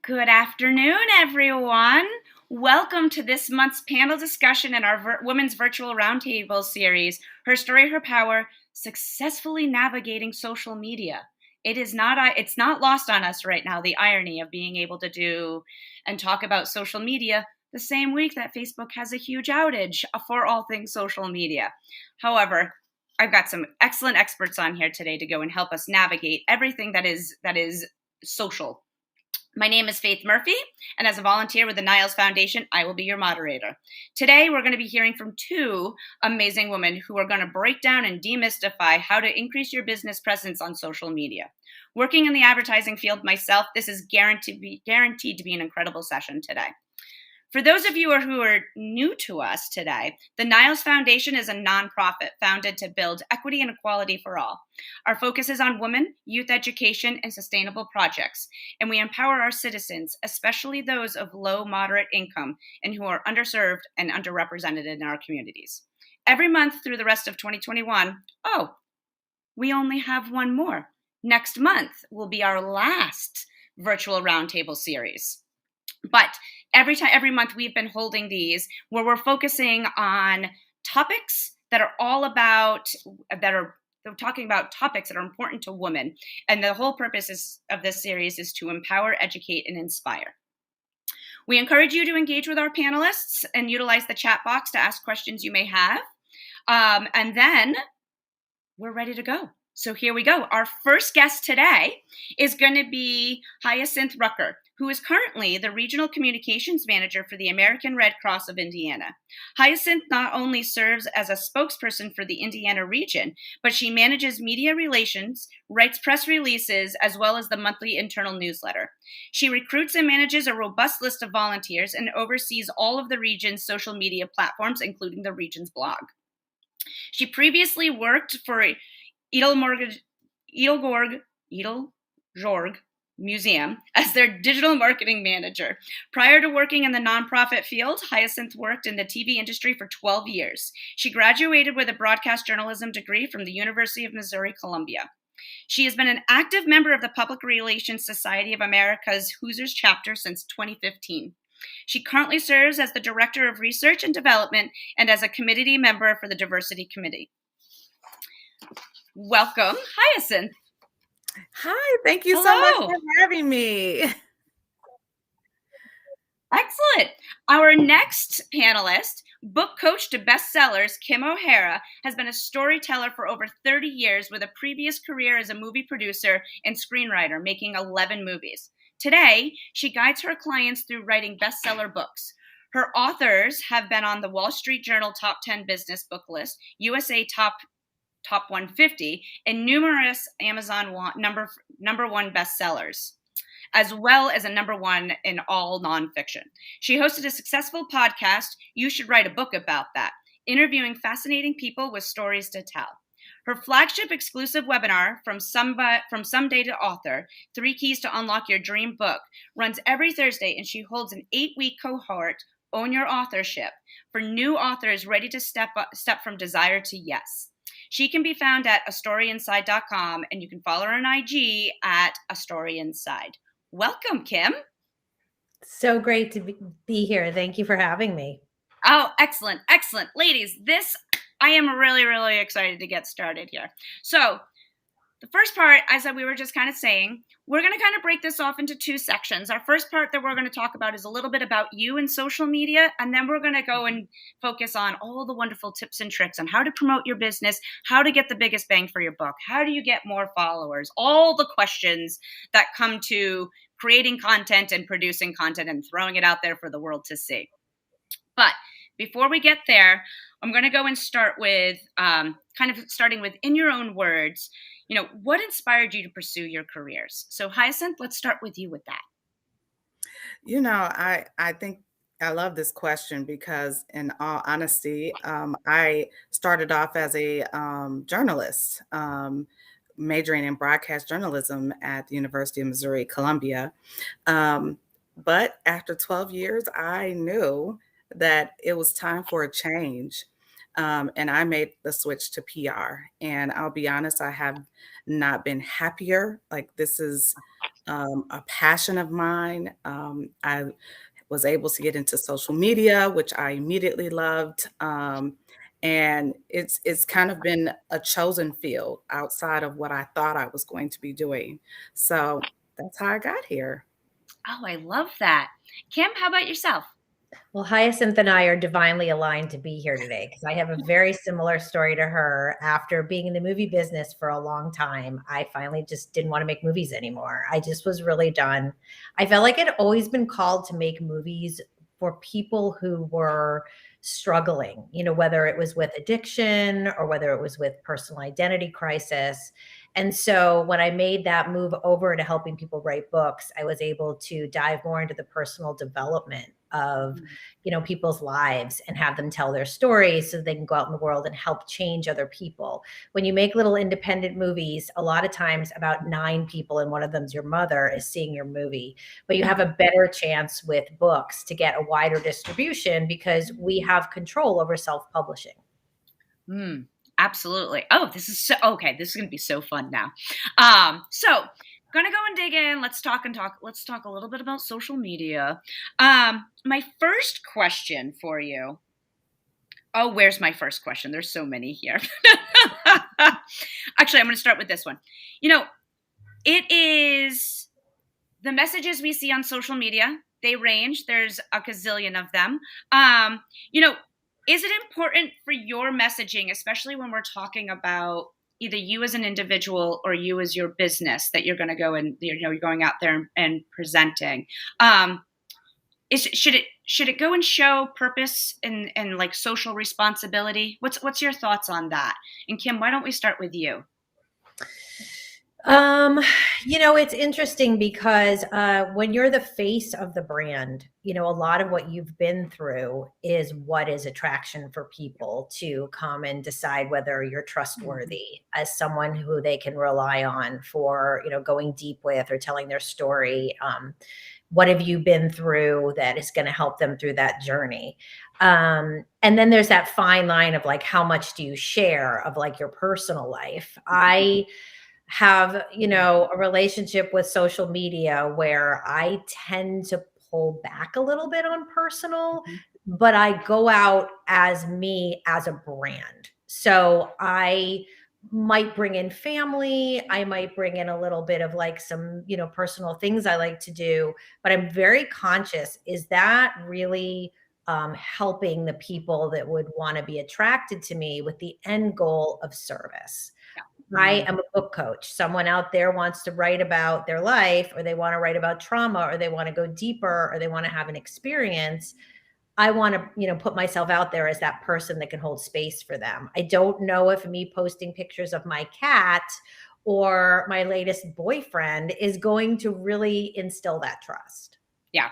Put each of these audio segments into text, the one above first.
Good afternoon, everyone. Welcome to this month's panel discussion in our Women's Virtual Roundtable series, Her Story, Her Power, Successfully Navigating Social Media. It's not lost on us right now, the irony of being able to do and talk about social media the same week that Facebook has a huge outage for all things social media. However, I've got some excellent experts on here today to go and help us navigate everything that is social. My name is Faith Murphy, and as a volunteer with the Niles Foundation, I will be your moderator. Today, we're going to be hearing from two amazing women who are going to break down and demystify how to increase your business presence on social media. Working in the advertising field myself, this is guaranteed to be an incredible session today. For those of you who are new to us today, the Niles Foundation is a nonprofit founded to build equity and equality for all. Our focus is on women, youth education, and sustainable projects, and we empower our citizens, especially those of low, moderate income and who are underserved and underrepresented in our communities. Every month through the rest of 2021, we only have one more. Next month will be our last virtual roundtable series. But every month we've been holding these where we're focusing on topics that are all about they're talking about topics that are important to women. And the whole purpose of this series is to empower, educate, and inspire. We encourage you to engage with our panelists and utilize the chat box to ask questions you may have. And then we're ready to go. So here we go. Our first guest today is going to be Hyacinth Rucker, who is currently the Regional Communications Manager for the American Red Cross of Indiana. Hyacinth not only serves as a spokesperson for the Indiana region, but she manages media relations, writes press releases, as well as the monthly internal newsletter. She recruits and manages a robust list of volunteers and oversees all of the region's social media platforms, including the region's blog. She previously worked for Edelgorg Museum as their digital marketing manager. Prior to working in the nonprofit field, Hyacinth worked in the TV industry for 12 years. She graduated with a broadcast journalism degree from the University of Missouri, Columbia. She has been an active member of the Public Relations Society of America's Hoosiers chapter since 2015. She currently serves as the Director of Research and Development and as a committee member for the Diversity Committee. Welcome, Hyacinth. Hi, thank you so much for having me. Excellent. Our next panelist, book coach to bestsellers, Kim O'Hara, has been a storyteller for over 30 years with a previous career as a movie producer and screenwriter, making 11 movies. Today, she guides her clients through writing bestseller books. Her authors have been on the Wall Street Journal Top 10 Business Book List, USA Top 150, and numerous Amazon number one bestsellers, as well as a number one in all nonfiction. She hosted a successful podcast, You Should Write a Book About That, interviewing fascinating people with stories to tell. Her flagship exclusive webinar, From Someday to Author, 3 Keys to Unlock Your Dream Book, runs every Thursday, and she holds an 8-week cohort, Own Your Authorship, for new authors ready to step from desire to yes. She can be found at astoryinside.com, and you can follow her on IG at astoryinside. Welcome, Kim. So great to be here. Thank you for having me. Oh, excellent. Excellent. Ladies, I am really, really excited to get started here. So the first part, as we were just kind of saying, we're going to kind of break this off into 2 sections. Our first part that we're going to talk about is a little bit about you and social media, and then we're going to go and focus on all the wonderful tips and tricks on how to promote your business, how to get the biggest bang for your buck, how do you get more followers, all the questions that come to creating content and producing content and throwing it out there for the world to see. But before we get there, I'm going to go and start with starting with, in your own words, what inspired you to pursue your careers? So Hyacinth, let's start with you with that. I think I love this question because, in all honesty, I started off as a journalist, majoring in broadcast journalism at the University of Missouri, Columbia. But after 12 years, I knew that it was time for a change. And I made the switch to PR. And I'll be honest, I have not been happier. Like, this is a passion of mine. I was able to get into social media, which I immediately loved. And it's kind of been a chosen field outside of what I thought I was going to be doing. So that's how I got here. Oh, I love that. Kim, how about yourself? Well, Hyacinth and I are divinely aligned to be here today because I have a very similar story to her. After being in the movie business for a long time, I finally just didn't want to make movies anymore. I just was really done. I felt like I'd always been called to make movies for people who were struggling, whether it was with addiction or whether it was with personal identity crisis. And so when I made that move over to helping people write books, I was able to dive more into the personal development of people's lives and have them tell their stories so they can go out in the world and help change other people. When you make little independent movies, a lot of times about 9 people, and one of them's your mother, is seeing your movie. But you have a better chance with books to get a wider distribution because we have control over self-publishing. Absolutely. Oh, this is so okay. This is going to be so fun now. So gonna go and dig in. Let's talk. Let's talk a little bit about social media. My first question for you. Oh, where's my first question? There's so many here. Actually, I'm going to start with this one. It is the messages we see on social media. They range. There's a gazillion of them. Is it important for your messaging, especially when we're talking about either you as an individual or you as your business, that you're going to go and you're going out there and presenting? Should it go and show purpose and like social responsibility? What's your thoughts on that? And Kim, why don't we start with you? It's interesting because when you're the face of the brand, a lot of what you've been through is what is attraction for people to come and decide whether you're trustworthy as someone who they can rely on for, going deep with or telling their story. What have you been through that is going to help them through that journey? And then there's that fine line of like, how much do you share of like your personal life? I have, a relationship with social media where I tend to pull back a little bit on personal, but I go out as me as a brand. So I might bring in family. I might bring in a little bit of like some, personal things I like to do, but I'm very conscious. Is that really helping the people that would want to be attracted to me with the end goal of service? I am a book coach. Someone out there wants to write about their life, or they want to write about trauma, or they want to go deeper, or they want to have an experience. I want to, put myself out there as that person that can hold space for them. I don't know if me posting pictures of my cat or my latest boyfriend is going to really instill that trust. Yeah.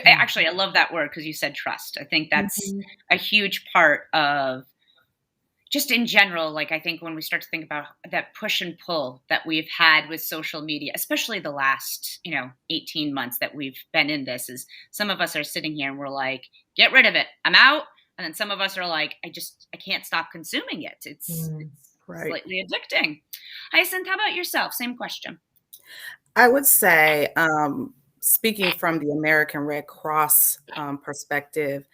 Actually, I love that word because you said trust. I think that's a huge part of just in general, like I think when we start to think about that push and pull that we've had with social media, especially the last, 18 months that we've been in this, is some of us are sitting here and we're like, get rid of it, I'm out. And then some of us are like, I can't stop consuming it. It's Right. slightly addicting. Hyacinth, how about yourself? Same question. I would say, speaking from the American Red Cross perspective,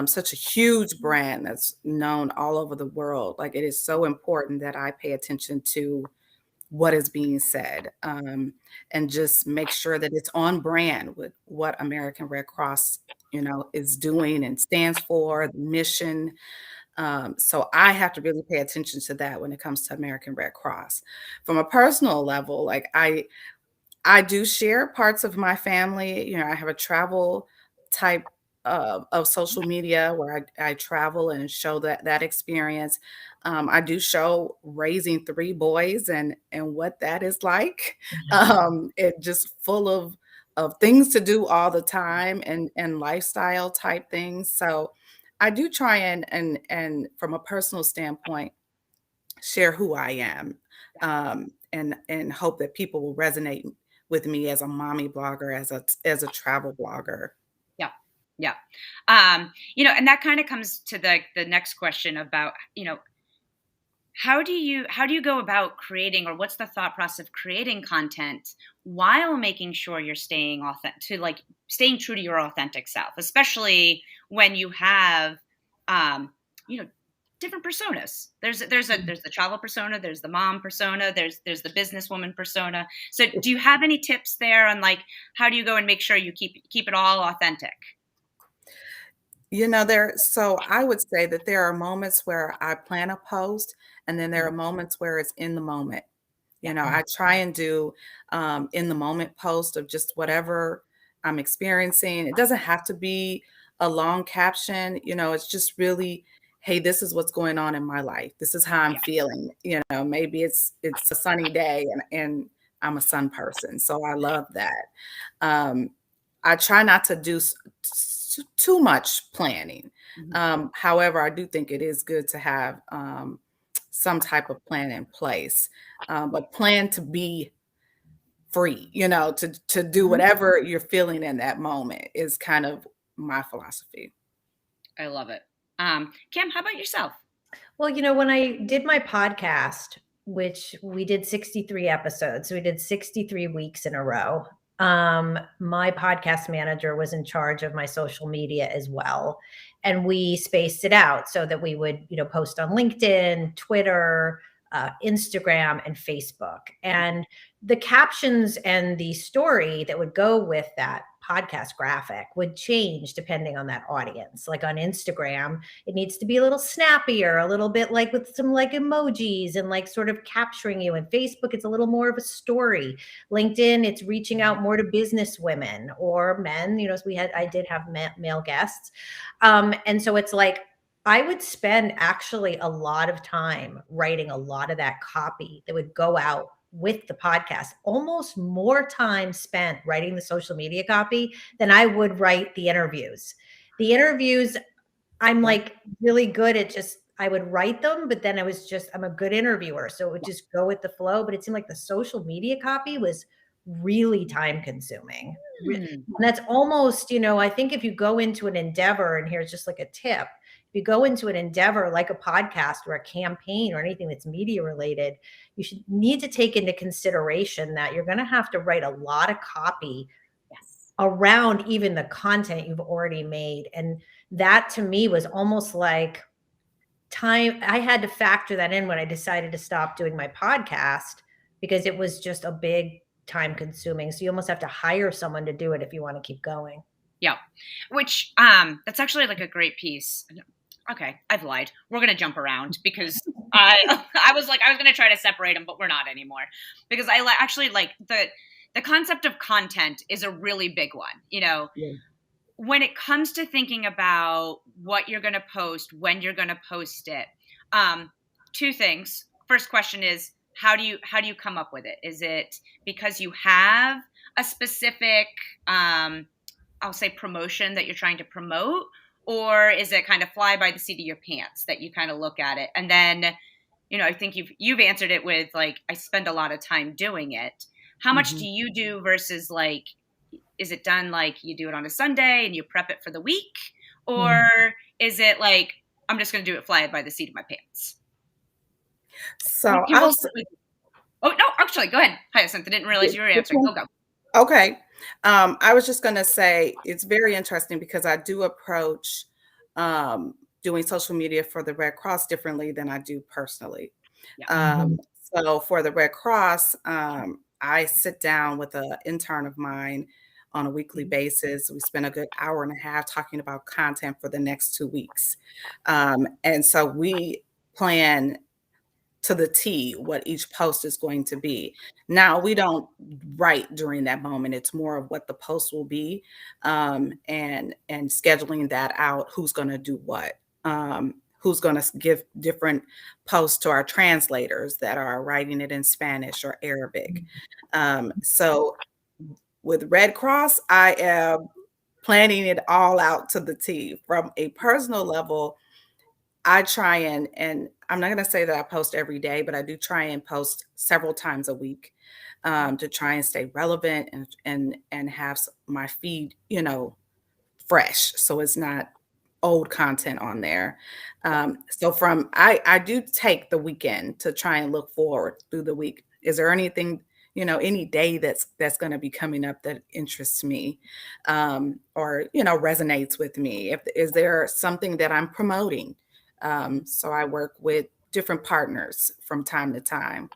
such a huge brand that's known all over the world. Like, it is so important that I pay attention to what is being said, and just make sure that it's on brand with what American Red Cross, is doing and stands for, the mission. So I have to really pay attention to that when it comes to American Red Cross. From a personal level, like I do share parts of my family. I have a travel type of social media where I travel and show that experience. I do show raising 3 boys and what that is like. It just full of things to do all the time and lifestyle type things. So I do try and from a personal standpoint share who I am, and hope that people will resonate with me as a mommy blogger, as a travel blogger. Yeah. Yeah. And that kind of comes to the next question about, how do you go about creating, or what's the thought process of creating content while making sure you're staying authentic, to like staying true to your authentic self, especially when you have um you know different personas. There's the travel persona, there's the mom persona, there's the businesswoman persona. So do you have any tips there on like how do you go and make sure you keep it all authentic? So I would say that there are moments where I plan a post, and then there Mhm. are moments where it's in the moment. Yeah. I try and do in the moment post of just whatever I'm experiencing. It doesn't have to be a long caption. It's just really, hey, this is what's going on in my life. This is how I'm Yeah. feeling. Maybe it's a sunny day, and I'm a sun person, so I love that. Um, I try not to do too much planning. Mhm. However, I do think it is good to have some type of plan in place, but plan to be free, to do Mhm. whatever you're feeling in that moment is kind of my philosophy. I love it. Kim, how about yourself? Well, when I did my podcast, which we did 63 episodes, so we did 63 weeks in a row. My podcast manager was in charge of my social media as well. And we spaced it out so that we would, post on LinkedIn, Twitter, Instagram, and Facebook. And the captions and the story that would go with that podcast graphic would change depending on that audience. Like on Instagram, it needs to be a little snappier, a little bit like with some like emojis and like sort of capturing you. And Facebook, it's a little more of a story. LinkedIn, it's reaching out more to business women or men. So I did have male guests. And so it's like, I would spend actually a lot of time writing a lot of that copy that would go out with the podcast, almost more time spent writing the social media copy than I would write the interviews. The interviews, I'm Yeah. like really good at I would write them, but then I'm a good interviewer. So it would just go with the flow. But it seemed like the social media copy was really time consuming. Hmm. And that's almost, I think if you go into an endeavor, and here's just like a tip, if you go into an endeavor like a podcast or a campaign or anything that's media related, you should need to take into consideration that you're going to have to write a lot of copy Yes. around even the content you've already made. And that to me was almost like time. I had to factor that in when I decided to stop doing my podcast because it was just a big time consuming. So you almost have to hire someone to do it if you want to keep going. Yeah. Which that's actually like a great piece. Okay, I've lied. We're gonna jump around because I I was like I was gonna try to separate them, but we're not anymore because actually like the concept of content is a really big one. Yeah. When it comes to thinking about what you're gonna post, when you're gonna post it, two things. First question is how do you come up with it? Is it because you have a specific I'll say promotion that you're trying to promote, or is it kind of fly by the seat of your pants that you kind of look at it? And then, I think you've answered it with like I spend a lot of time doing it. How much Mhm. do you do versus like is it done like you do it on a Sunday and you prep it for the week, or is it like I'm just going to do it fly by the seat of my pants? So Kim, I'll we'll s- start with you. Oh no, actually, go ahead. Hyacinth, I didn't realize you were which answering. one? Go go. Okay. I was just going to say it's very interesting because I do approach um, doing social media for the Red Cross differently than I do personally. Yeah. Mhm. So for the Red Cross, I sit down with an intern of mine on a weekly basis. We spend a good hour and a half talking about content for the next 2 weeks. And so we plan to the T what each post is going to be. Now we don't write during that moment. It's more of what the post will be, and scheduling that out. Who's going to do what? Who's going to give different posts to our translators that are writing it in Spanish or Arabic. So with Red Cross, I am planning it all out to the T. From a personal level, I try and I'm not going to say that I post every day, but I do try and post several times a week, to try and stay relevant and have my feed, fresh. So it's not old content on there. So I do take the weekend to try and look forward through the week. Is there anything, any day that's going to be coming up that interests me, or resonates with me? Is there something that I'm promoting? So I work with different partners from time to time.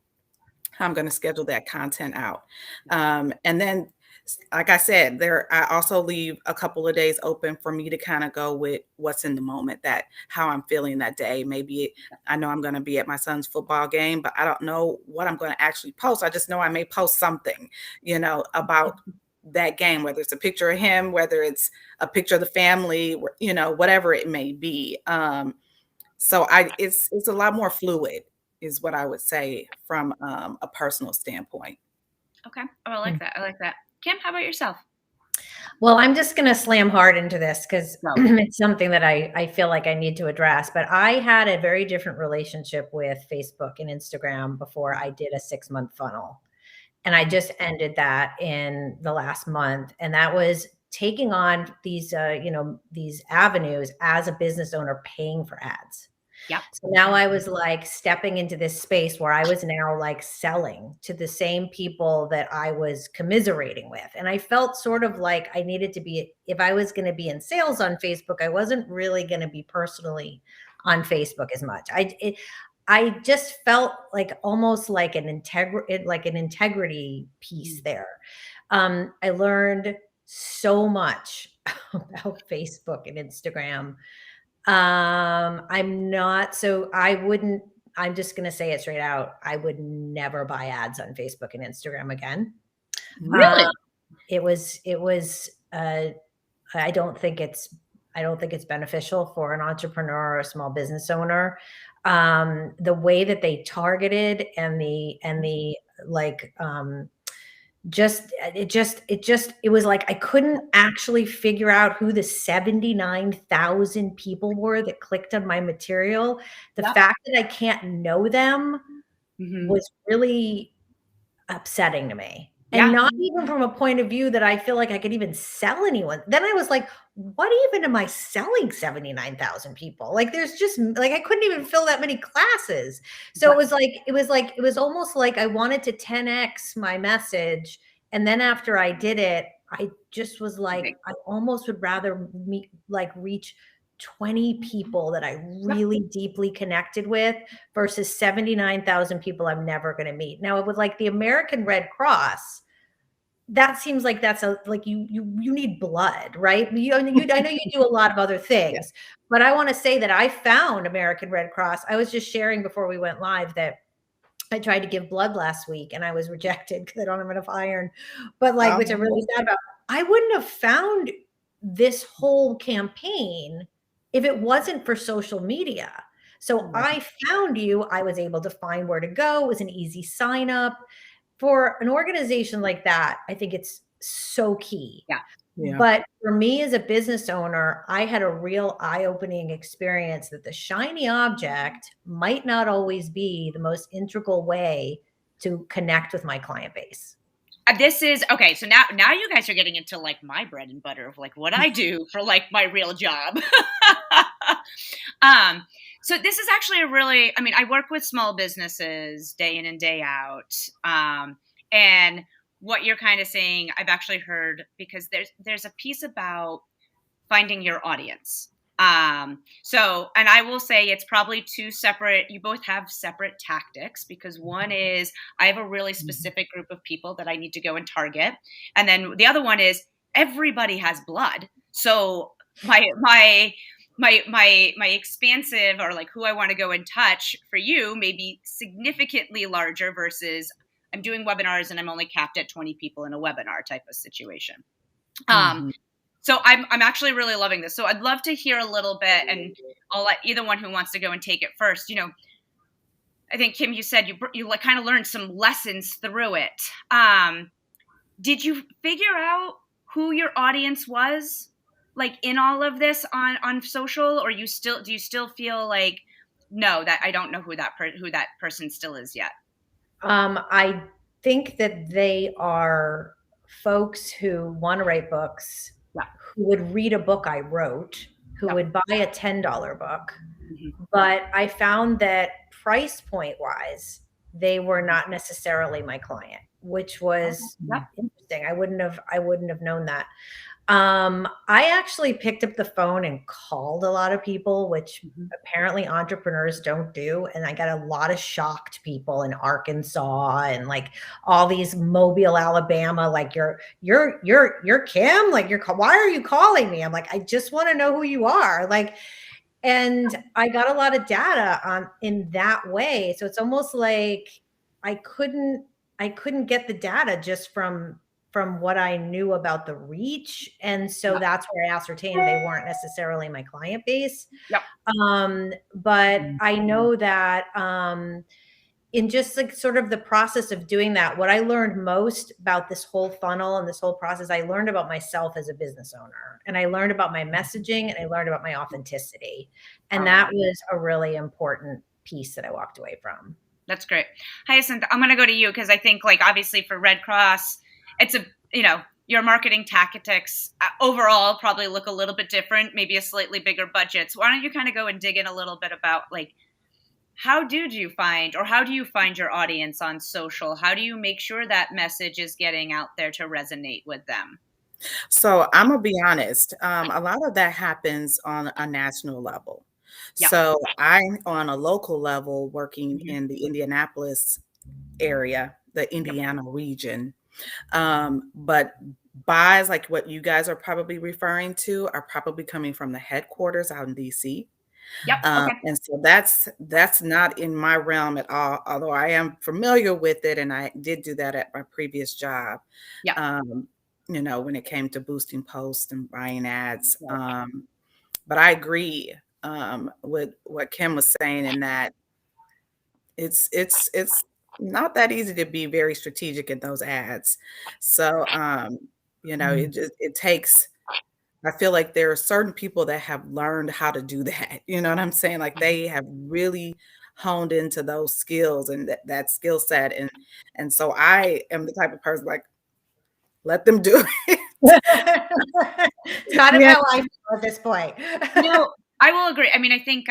I'm going to schedule that content out. And then, like I said, I also leave a couple of days open for me to kind of go with what's in the moment, that how I'm feeling that day. Maybe I know I'm going to be at my son's football game, but I don't know what I'm going to actually post. I just know I may post something, about that game, whether it's a picture of him, whether it's a picture of the family, whatever it may be. So it's a lot more fluid, is what I would say from a personal standpoint. Okay. Oh, I like that. I like that. Kim, how about yourself? Well, I'm just going to slam hard into this because No. it's something that I feel like I need to address. But I had a very different relationship with Facebook and Instagram before I did a 6-month funnel. And I just ended that in the last month. And that was taking on these avenues as a business owner, paying for ads. Yep. So now I was like stepping into this space where I was now like selling to the same people that I was commiserating with. And I felt sort of like I needed to be, if I was going to be in sales on Facebook, I wasn't really going to be personally on Facebook as much. I just felt like almost like an integrity piece there. I learned so much about Facebook and Instagram. I'm just going to say it straight out. I would never buy ads on Facebook and Instagram again. Really? It was, I don't think it's beneficial for an entrepreneur or a small business owner. The way that they targeted and the like, it was like I couldn't actually figure out who the 79,000 people were that clicked on my material. The fact that I can't know them was really upsetting to me. And not even from a point of view that I feel like I could even sell anyone. Then I was like, what even am I selling 79,000 people? Like there's just like I couldn't even fill that many classes. So it was almost like I wanted to 10x my message. And then after I did it, I just was like, I almost would rather reach 20 people that I really deeply connected with versus 79,000 people I'm never going to meet. Now, with like the American Red Cross, that seems like that's you need blood, right? I know you do a lot of other things, but I want to say that I found American Red Cross. I was just sharing before we went live that I tried to give blood last week and I was rejected because I don't have enough iron, but which I'm really sad about. I wouldn't have found this whole campaign if it wasn't for social media. So I found you. I was able to find where to go. It was an easy sign up. For an organization like that, I think it's so key. Yeah. But for me as a business owner, I had a real eye-opening experience that the shiny object might not always be the most integral way to connect with my client base. This is okay. So now you guys are getting into like my bread and butter of like what I do for like my real job. So this is actually I work with small businesses day in and day out. And what you're kind of saying, I've actually heard, because there's a piece about finding your audience. So, and I will say it's probably two separate, you both have separate tactics, because one is I have a really specific group of people that I need to go and target. And then the other one is everybody has blood. So my expansive, or like who I want to go and touch for you may be significantly larger versus I'm doing webinars and I'm only capped at 20 people in a webinar type of situation. So I'm actually really loving this. So I'd love to hear a little bit, and I'll let either one who wants to go and take it first. I think Kim, you said you like kind of learned some lessons through it. Did you figure out who your audience was, like in all of this on social, or do you still feel like no, that I don't know who that person still is yet? I think that they are folks who want to write books, who would read a book I wrote, who Yep. would buy a $10 book. Mm-hmm. But I found that price point wise, they were not necessarily my client, which was Yep. interesting. I wouldn't have known that. I actually picked up the phone and called a lot of people, which apparently entrepreneurs don't do. And I got a lot of shocked people in Arkansas and like all these Mobile, Alabama, like you're Kim, like why are you calling me? I'm like, I just want to know who you are. Like, and I got a lot of data on in that way. So it's almost like I couldn't get the data just from what I knew about the reach. And so that's where I ascertained they weren't necessarily my client base. Yep. But I know that in just like sort of the process of doing that, what I learned most about this whole funnel and this whole process, I learned about myself as a business owner, and I learned about my messaging, and I learned about my authenticity. And that was a really important piece that I walked away from. That's great. Hyacinth, I'm going to go to you because I think, like, obviously for Red Cross, it's your marketing tactics overall probably look a little bit different, maybe a slightly bigger budget. So why don't you kind of go and dig in a little bit about, like, how do you find your audience on social? How do you make sure that message is getting out there to resonate with them? So I'm gonna be honest. A lot of that happens on a national level. Yeah. So I'm on a local level working Mm-hmm. in the Indianapolis area, the Indiana region. But buys like what you guys are probably referring to are probably coming from the headquarters out in DC. Yep. Okay. And so that's not in my realm at all, although I am familiar with it and I did do that at my previous job. Yeah. When it came to boosting posts and buying ads. But I agree with what Kim was saying in that it's not that easy to be very strategic in those ads. So it takes. I feel like there are certain people that have learned how to do that. You know what I'm saying? Like they have really honed into those skills and that skill set. And so I am the type of person like, let them do it. It's kind of how I feel at this point. I will agree. I mean, I think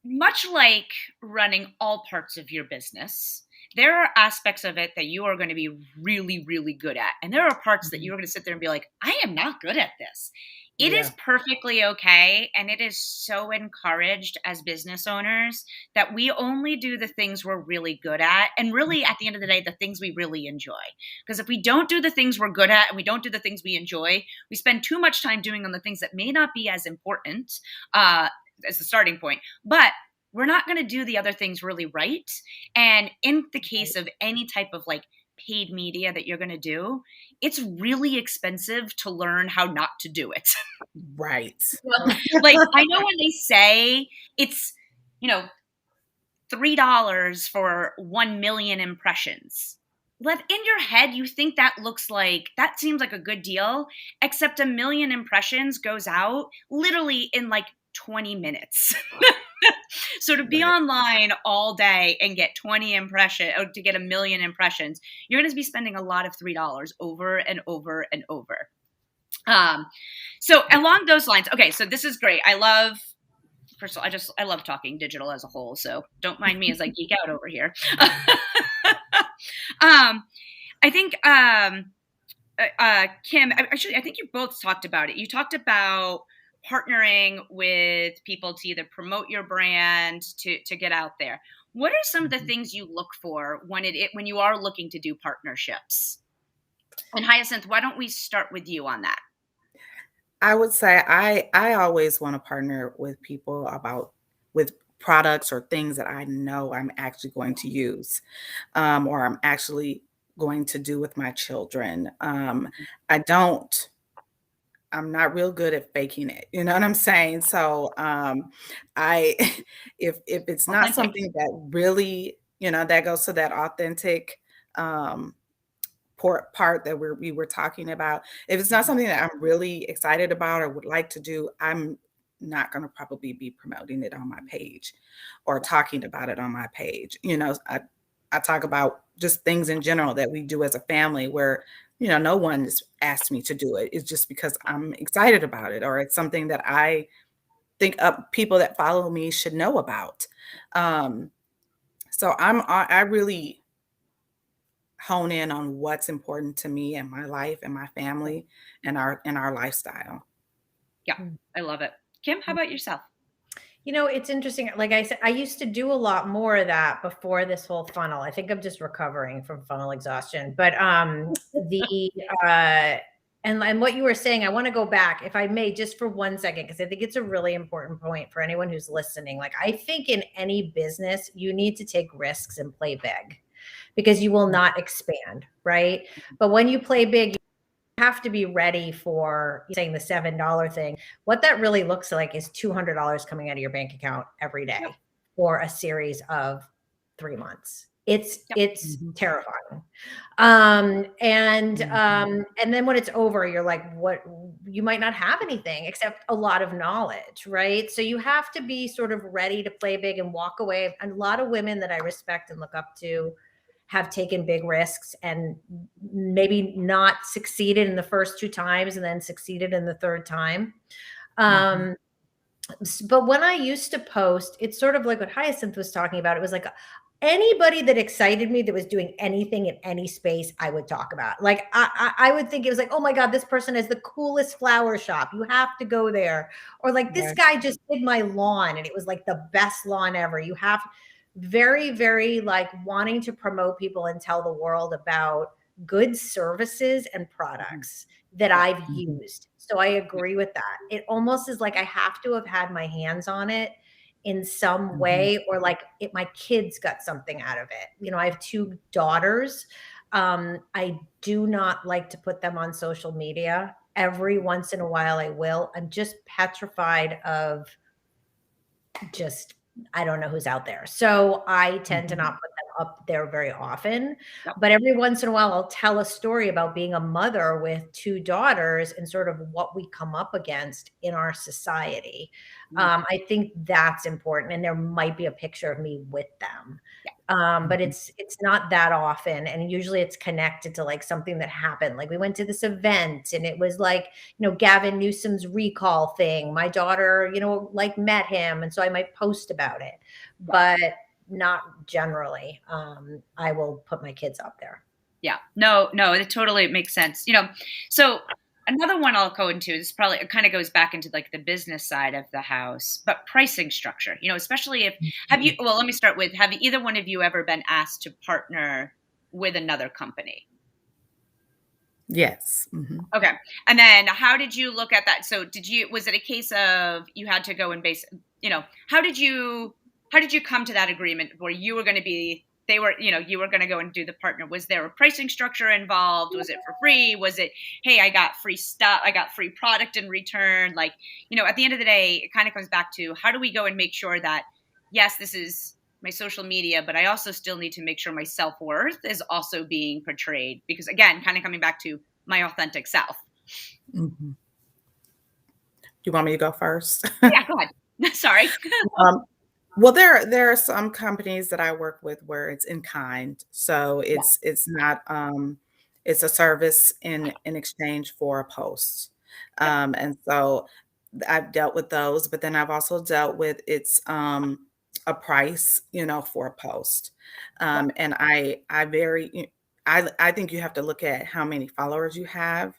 much like running all parts of your business, there are aspects of it that you are going to be really, really good at. And there are parts that you're going to sit there and be like, I am not good at this. It is perfectly okay. And it is so encouraged as business owners that we only do the things we're really good at. And really, at the end of the day, the things we really enjoy. Because if we don't do the things we're good at and we don't do the things we enjoy, we spend too much time doing on the things that may not be as important as the starting point. But we're not going to do the other things really right. And in the case of any type of like paid media that you're going to do, it's really expensive to learn how not to do it. Right. Like I know when they say it's, $3 for 1 million impressions. But in your head, you think that seems like a good deal, except 1 million impressions goes out literally in like 20 minutes. So to be online all day and get 20 impressions, or to get 1 million impressions, you're going to be spending a lot of $3 over and over and over. So along those lines, okay, so this is great. First of all, I love talking digital as a whole, so don't mind me as I geek out over here. I think, Kim, actually, I think you both talked about it. You talked about partnering with people to either promote your brand, to get out there. What are some of the things you look for when you are looking to do partnerships? And Hyacinth, why don't we start with you on that? I would say I always want to partner with people with products or things that I know I'm actually going to use, or I'm actually going to do with my children. I'm not real good at faking it. You know what I'm saying? So I if it's not Authentic. something that really, that goes to that authentic part that we were talking about. If it's not something that I'm really excited about or would like to do, I'm not going to probably be promoting it on my page or talking about it on my page. I talk about just things in general that we do as a family where, you know, no one has asked me to do it. It's just because I'm excited about it, or it's something that I think people that follow me should know about. Um, so I really hone in on what's important to me and my life and my family and our lifestyle. Yeah, I love it. Kim, how about yourself? You know, it's interesting. Like I said, I used to do a lot more of that before this whole funnel. I think I'm just recovering from funnel exhaustion. But the and what you were saying, I want to go back, if I may, just for 1 second, because I think it's a really important point for anyone who's listening. Like, I think in any business, you need to take risks and play big, because you will not expand, right? But when you play big, have to be ready for saying the $7 thing. What that really looks like is $200 coming out of your bank account every day Yep. for a series of 3 months. It's terrifying. And then when it's over, you're like, what? You might not have anything except a lot of knowledge, right? So you have to be sort of ready to play big and walk away. And a lot of women that I respect and look up to have taken big risks and maybe not succeeded in the first 2 times and then succeeded in the third time. But when I used to post, it's sort of like what Hyacinth was talking about. It was like anybody that excited me that was doing anything in any space, I would talk about. Like I would think it was like, oh my God, this person has the coolest flower shop. You have to go there. Or like this guy just did my lawn and it was like the best lawn ever. You have very, very like wanting to promote people and tell the world about good services and products that I've used. So I agree with that. It almost is like I have to have had my hands on it in some way, or like my kids got something out of it. You know, I have 2 daughters. I do not like to put them on social media. Every once in a while I will. I'm just petrified of just, I don't know who's out there. So I tend to not put them up there very often. Yep. But every once in a while, I'll tell a story about being a mother with 2 daughters and sort of what we come up against in our society. I think that's important. And there might be a picture of me with them. But it's not that often. And usually it's connected to like something that happened. Like we went to this event and it was like, you know, Gavin Newsom's recall thing. My daughter, you know, like met him. And so I might post about it, but not generally. I will put my kids up there. Yeah, no, it totally makes sense. You know, so another one I'll go into is probably, it kind of goes back into like the business side of the house, but pricing structure, you know, especially if, well, let me start with, have either one of you ever been asked to partner with another company? Yes. Okay. And then how did you look at that? So was it a case of you had to go and you know, how did you come to that agreement where you were going to be, you were going to go and do the partner? Was there a pricing structure involved? Was it for free? Was it, hey, I got free stuff, I got free product in return? Like, you know, at the end of the day, it kind of comes back to how do we go and make sure that, yes, this is my social media, but I also still need to make sure my self-worth is also being portrayed, because again, kind of coming back to my authentic self. Do you want me to go first? Yeah, go ahead. Sorry. Well, there are some companies that I work with where it's in kind. So it's not it's a service in exchange for a post. And so I've dealt with those, but then I've also dealt with it's a price, you know, for a post. And I think you have to look at how many followers you have,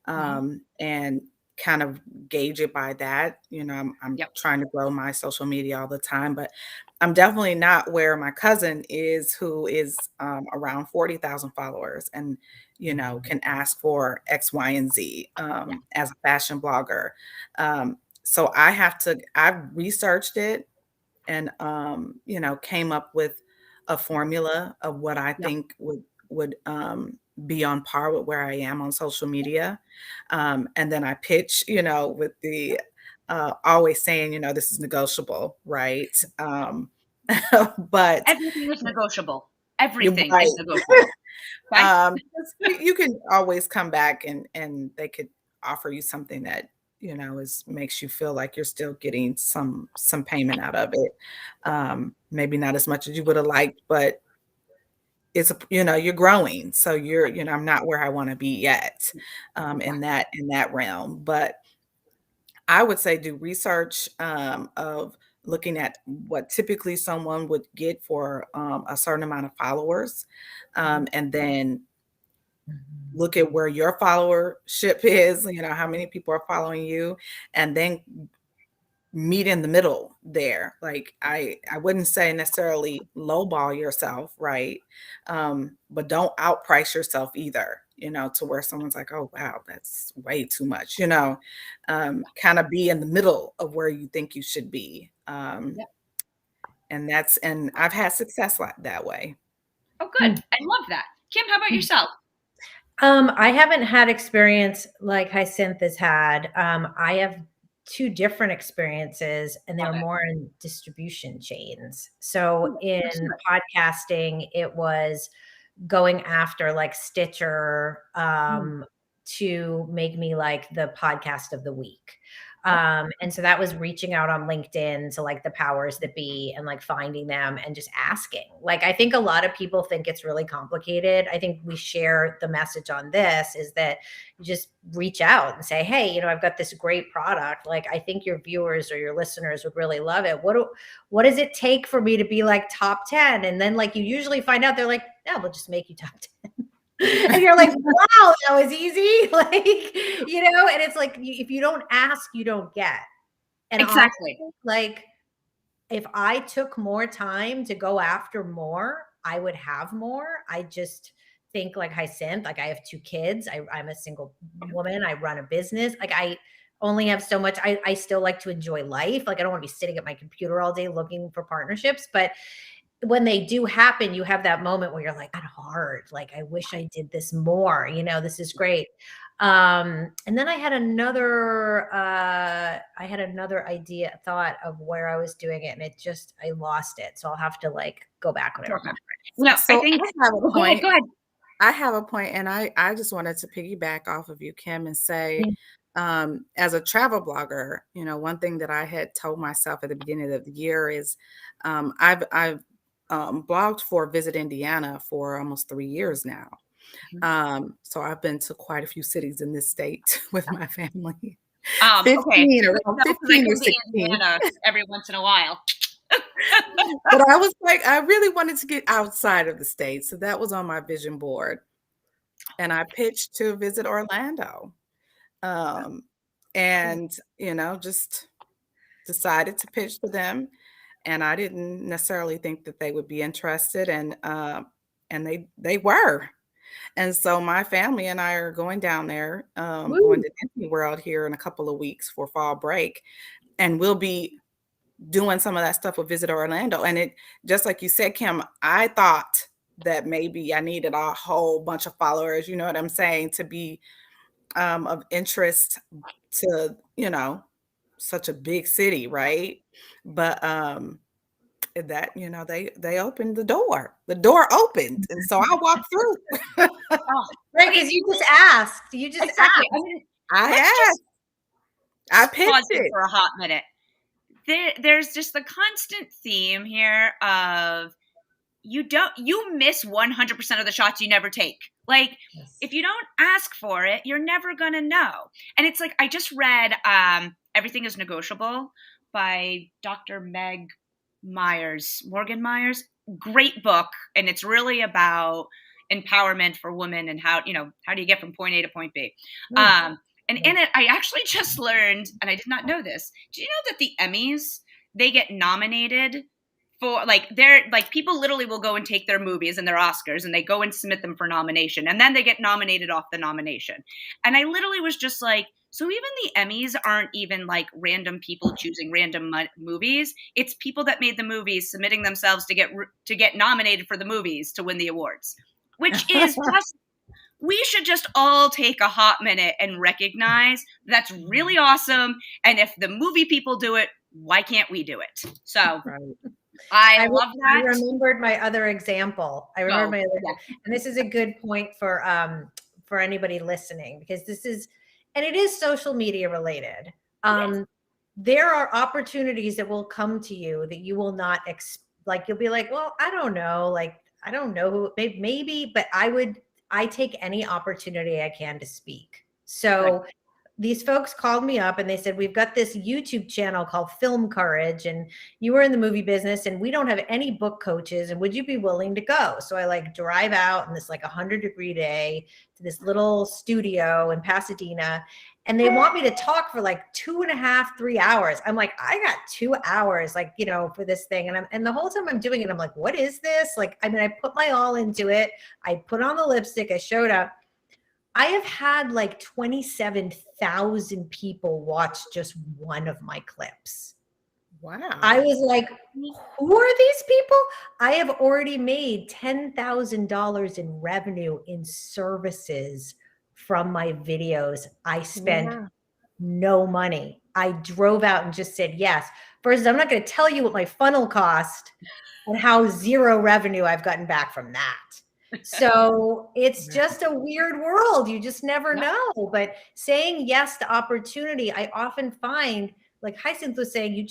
and kind of gauge it by that. You know, I'm trying to grow my social media all the time, but I'm definitely not where my cousin is, who is around 40,000 followers and, you know, can ask for X, Y, and Z as a fashion blogger. So I've researched it and, you know, came up with a formula of what I think would be on par with where I am on social media. And then I pitch, you know, with the always saying, you know, this is negotiable, right? But everything is negotiable. Everything right. is negotiable. Okay? You can always come back and they could offer you something that, you know, makes you feel like you're still getting some payment out of it. Maybe not as much as you would have liked, but it's, you're growing. So I'm not where I want to be yet, in that realm. But I would say do research, of looking at what typically someone would get for, a certain amount of followers, and then look at where your followership is, how many people are following you, and then meet in the middle there. Like I wouldn't say necessarily lowball yourself, right? But don't outprice yourself either, to where someone's like, oh wow, that's way too much, kind of be in the middle of where you think you should be. Yep. And I've had success like that way. Oh, good. I love that. Kim, how about yourself? I haven't had experience like Hyacinth has had. I have two different experiences, and they're more in distribution chains. So in podcasting, it was going after like Stitcher to make me like the podcast of the week. And so that was reaching out on LinkedIn to like the powers that be and like finding them and just asking. Like, I think a lot of people think it's really complicated. I think we share the message on this is that you just reach out and say, hey, I've got this great product. Like, I think your viewers or your listeners would really love it. What does it take for me to be like top 10? And then like, you usually find out they're like, no, we'll just make you top 10. And you're like, wow, that was easy. Like, and it's like, if you don't ask, you don't get. And exactly. Honestly, like, if I took more time to go after more, I would have more. I just think like Hyacinth, like I have 2 kids. I'm a single woman. I run a business. Like I only have so much. I still like to enjoy life. Like I don't want to be sitting at my computer all day looking for partnerships, but when they do happen, you have that moment where you're like, "God, hard. Like, I wish I did this more. This is great." And then I had another thought of where I was doing it, and I lost it. So I'll have to like go back on it. No, so I think I have a point. Go ahead. I have a point, and I just wanted to piggyback off of you, Kim, and say, as a travel blogger, one thing that I had told myself at the beginning of the year is, I've blogged for Visit Indiana for almost 3 years now. So I've been to quite a few cities in this state with my family. 15 or 15 or 16. Indiana every once in a while. But I was like, I really wanted to get outside of the state. So that was on my vision board. And I pitched to Visit Orlando. And, just decided to pitch to them. And I didn't necessarily think that they would be interested. And they were. And so my family and I are going down there, going to Disney World here in a couple of weeks for fall break. And we'll be doing some of that stuff with Visit Orlando. And it, just like you said, Kim, I thought that maybe I needed a whole bunch of followers, you know what I'm saying, to be of interest to, such a big city, right? But that, they opened the door. The door opened. And so I walked through. Right, because you just asked. Exactly. I mean, I asked. I pitched it for a hot minute. There's just the constant theme here of you miss 100% of the shots you never take. Like, if you don't ask for it, you're never gonna know. And it's like, I just read Everything is Negotiable by Dr. Morgan Myers. Great book, and it's really about empowerment for women and how do you get from point A to point B. And in it, I actually just learned, and I did not know this. Do you know that the Emmys, they get nominated for, like, they're like, people literally will go and take their movies and their Oscars and they go and submit them for nomination, and then they get nominated off the nomination. And I literally was just like, so even the Emmys aren't even like random people choosing random movies. It's people that made the movies submitting themselves to get nominated for the movies to win the awards, which is just, we should just all take a hot minute and recognize that's really awesome. And if the movie people do it, why can't we do it? So I love that. I remembered my other example. And this is a good point for anybody listening, because it is social media related. There are opportunities that will come to you that you will not like, you'll be like, well, I don't know. Like, I don't know who, maybe, but I take any opportunity I can to speak. So these folks called me up and they said, we've got this YouTube channel called Film Courage, and you were in the movie business and we don't have any book coaches. And would you be willing to go? So I like drive out in this like 100-degree day to this little studio in Pasadena. And they want me to talk for like 2.5, 3 hours. I'm like, I got 2 hours, like, you know, for this thing. And the whole time I'm doing it, I'm like, what is this? Like, I mean, I put my all into it. I put on the lipstick, I showed up. I have had like 27,000 people watch just one of my clips. Wow. I was like, who are these people? I have already made $10,000 in revenue in services from my videos. I spent no money. I drove out and just said yes. First, I'm not going to tell you what my funnel cost and how zero revenue I've gotten back from that. So it's just a weird world. You just never know. But saying yes to opportunity, I often find, like Hyacinth was saying,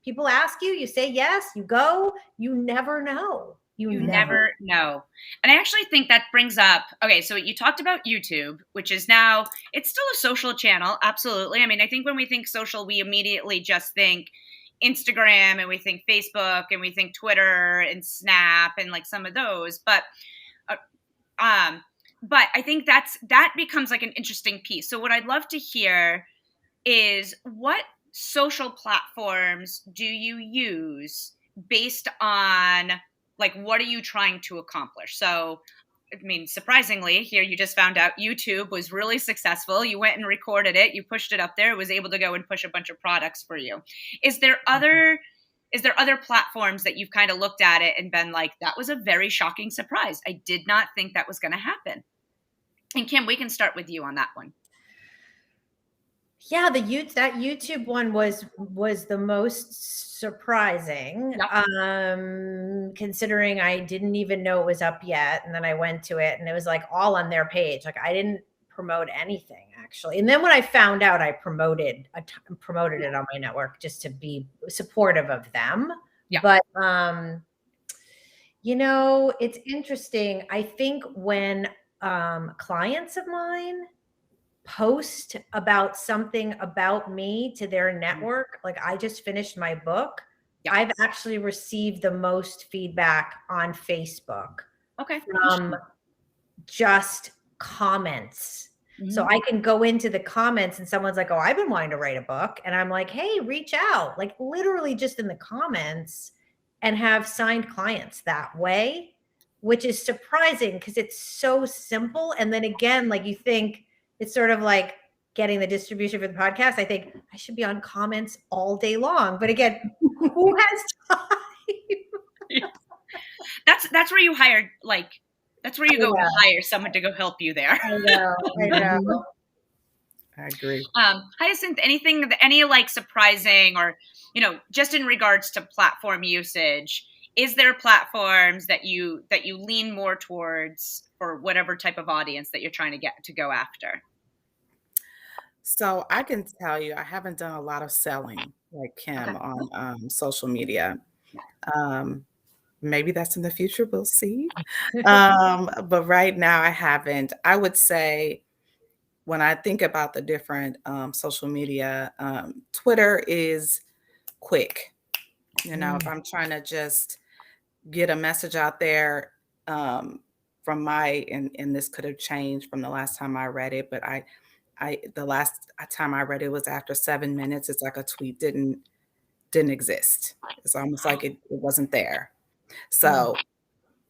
people ask you, you say yes, you go, you never know. You never know. And I actually think that brings up, okay, so you talked about YouTube, which is now, it's still a social channel. Absolutely. I mean, I think when we think social, we immediately just think Instagram and we think Facebook and we think Twitter and Snap and like some of those. But I think that becomes like an interesting piece. So what I'd love to hear is, what social platforms do you use based on, like, what are you trying to accomplish? So, I mean, surprisingly, here you just found out YouTube was really successful. You went and recorded it, you pushed it up there, it was able to go and push a bunch of products for you. Is there other platforms that you've kind of looked at it and been like, that was a very shocking surprise. I did not think that was going to happen. And Kim, we can start with you on that one. Yeah, that YouTube one was the most surprising, considering I didn't even know it was up yet. And then I went to it and it was like all on their page. Like I didn't promote anything actually. And then when I found out, I promoted it on my network just to be supportive of them. Yeah. But, you know, it's interesting. I think when clients of mine post about something about me to their network, like I just finished my book, I've actually received the most feedback on Facebook from just comments. So I can go into the comments and someone's like, oh, I've been wanting to write a book. And I'm like, hey, reach out, like literally just in the comments, and have signed clients that way, which is surprising because it's so simple. And then again, like you think, it's sort of like getting the distribution for the podcast. I think I should be on comments all day long. But again, who has time? That's where you hired, like, that's where you go and hire someone to go help you there. I know. I agree. Hyacinth, any like surprising, or, you know, just in regards to platform usage, is there platforms that you lean more towards for whatever type of audience that you're trying to get to go after? So I can tell you, I haven't done a lot of selling like Kim on social media. Maybe that's in the future. We'll see. But right now I haven't. I would say when I think about the different social media, Twitter is quick. You know, if I'm trying to just get a message out there, from and this could have changed from the last time I read it, but the last time I read it was after 7 minutes. It's like a tweet didn't exist. It's almost like it wasn't there. So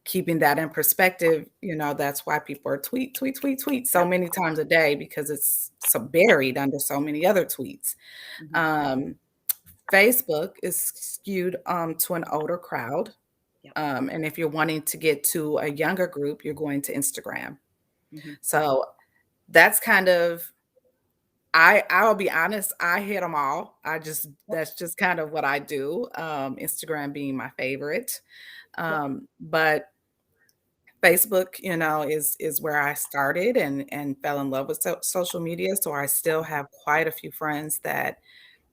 keeping that in perspective, you know, that's why people are tweet so many times a day, because it's so buried under so many other tweets. Facebook is skewed to an older crowd. And if you're wanting to get to a younger group, you're going to Instagram. So that's kind of, I'll be honest, I hit them all. That's just kind of what I do. Instagram being my favorite. But Facebook, you know, is where I started and fell in love with social media. So I still have quite a few friends that,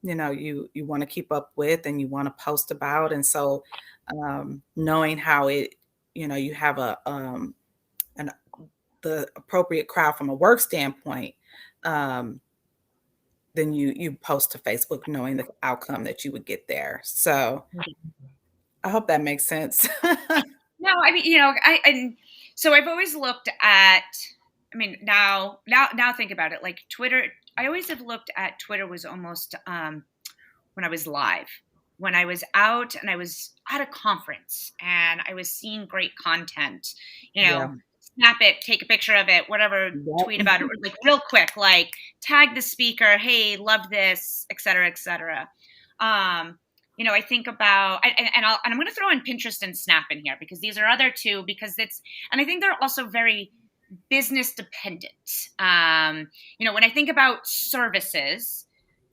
you know, you want to keep up with and you want to post about. And so knowing how it you have an the appropriate crowd from a work standpoint, then you post to Facebook knowing the outcome that you would get there. So I hope that makes sense. No, I mean, so I've always looked at, I mean, now think about it, like Twitter, I always have looked at Twitter was almost, when I was live, when I was out and I was at a conference and I was seeing great content, Yeah. snap it, take a picture of it, whatever, Yep. tweet about it, like real quick, like tag the speaker, hey, love this, et cetera, et cetera. I think about, and I'm going to throw in Pinterest and Snap in here because these are other two, because and I think they're also very business dependent. When I think about services,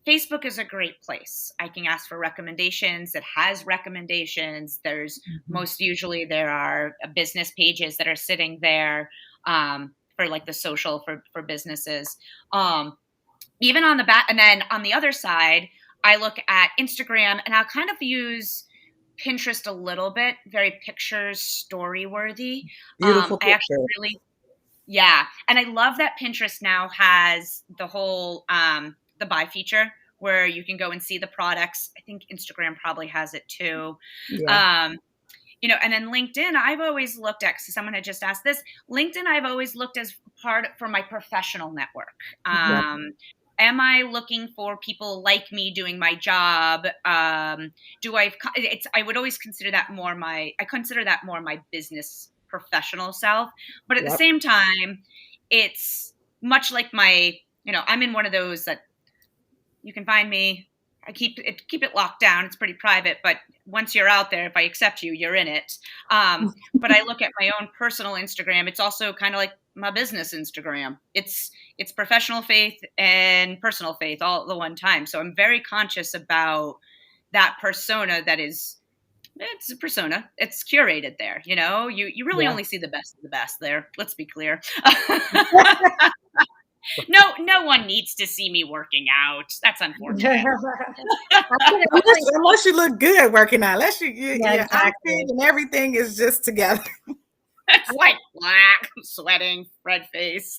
Facebook is a great place. I can ask for recommendations. It has recommendations. There's most usually there are business pages that are sitting there for like the social for businesses. Even on the back, and then on the other side, I look at Instagram and I'll kind of use Pinterest a little bit, very pictures, story worthy. Beautiful I actually picture. really, yeah. And I love that Pinterest now has the whole, the buy feature where you can go and see the products. I think Instagram probably has it too. Yeah. And then LinkedIn, I've always looked at, because someone had just asked this, LinkedIn, I've always looked as part for my professional network. Am I looking for people like me doing my job? I would always consider that more my business professional self. But at the same time, it's much like I'm in one of those that you can find me. I keep it locked down. It's pretty private, but once you're out there, if I accept you, you're in it. But I look at my own personal Instagram. It's also kind of like my business Instagram. It's professional faith and personal faith all at the one time. So I'm very conscious about that persona it's a persona. It's curated there. You really only see the best of the best there. Let's be clear. No one needs to see me working out. That's unfortunate. Unless you look good working out. Unless your exactly. outfit and everything is just together. It's like black, I'm sweating, red face.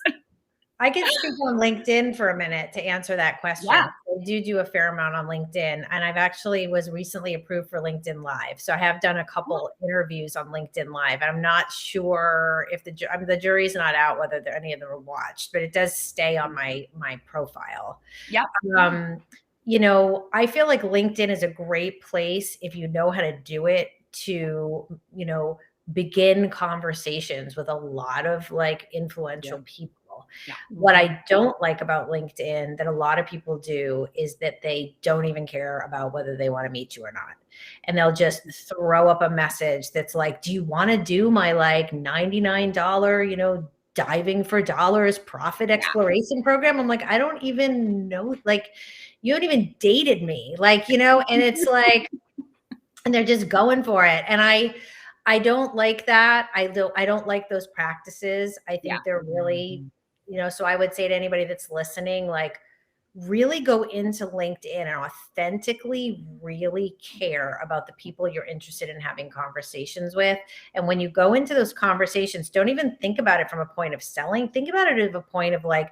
I can speak on LinkedIn for a minute to answer that question. Yeah. I do a fair amount on LinkedIn, and I've actually was recently approved for LinkedIn Live. So I have done a couple interviews on LinkedIn Live. I'm not sure if the jury's not out whether any of them are watched, but it does stay on my profile. Yep. I feel like LinkedIn is a great place if you know how to do it to, begin conversations with a lot of like influential people. Yeah. What I don't like about LinkedIn that a lot of people do is that they don't even care about whether they want to meet you or not. And they'll just throw up a message that's like, do you want to do my like $99, diving for dollars profit exploration program? I'm like, I don't even know, like, you haven't even dated me, like, and it's like, and they're just going for it. And I don't like that. I don't like those practices. I think they're really, so I would say to anybody that's listening, like, really go into LinkedIn and authentically really care about the people you're interested in having conversations with. And when you go into those conversations, don't even think about it from a point of selling. Think about it as a point of like,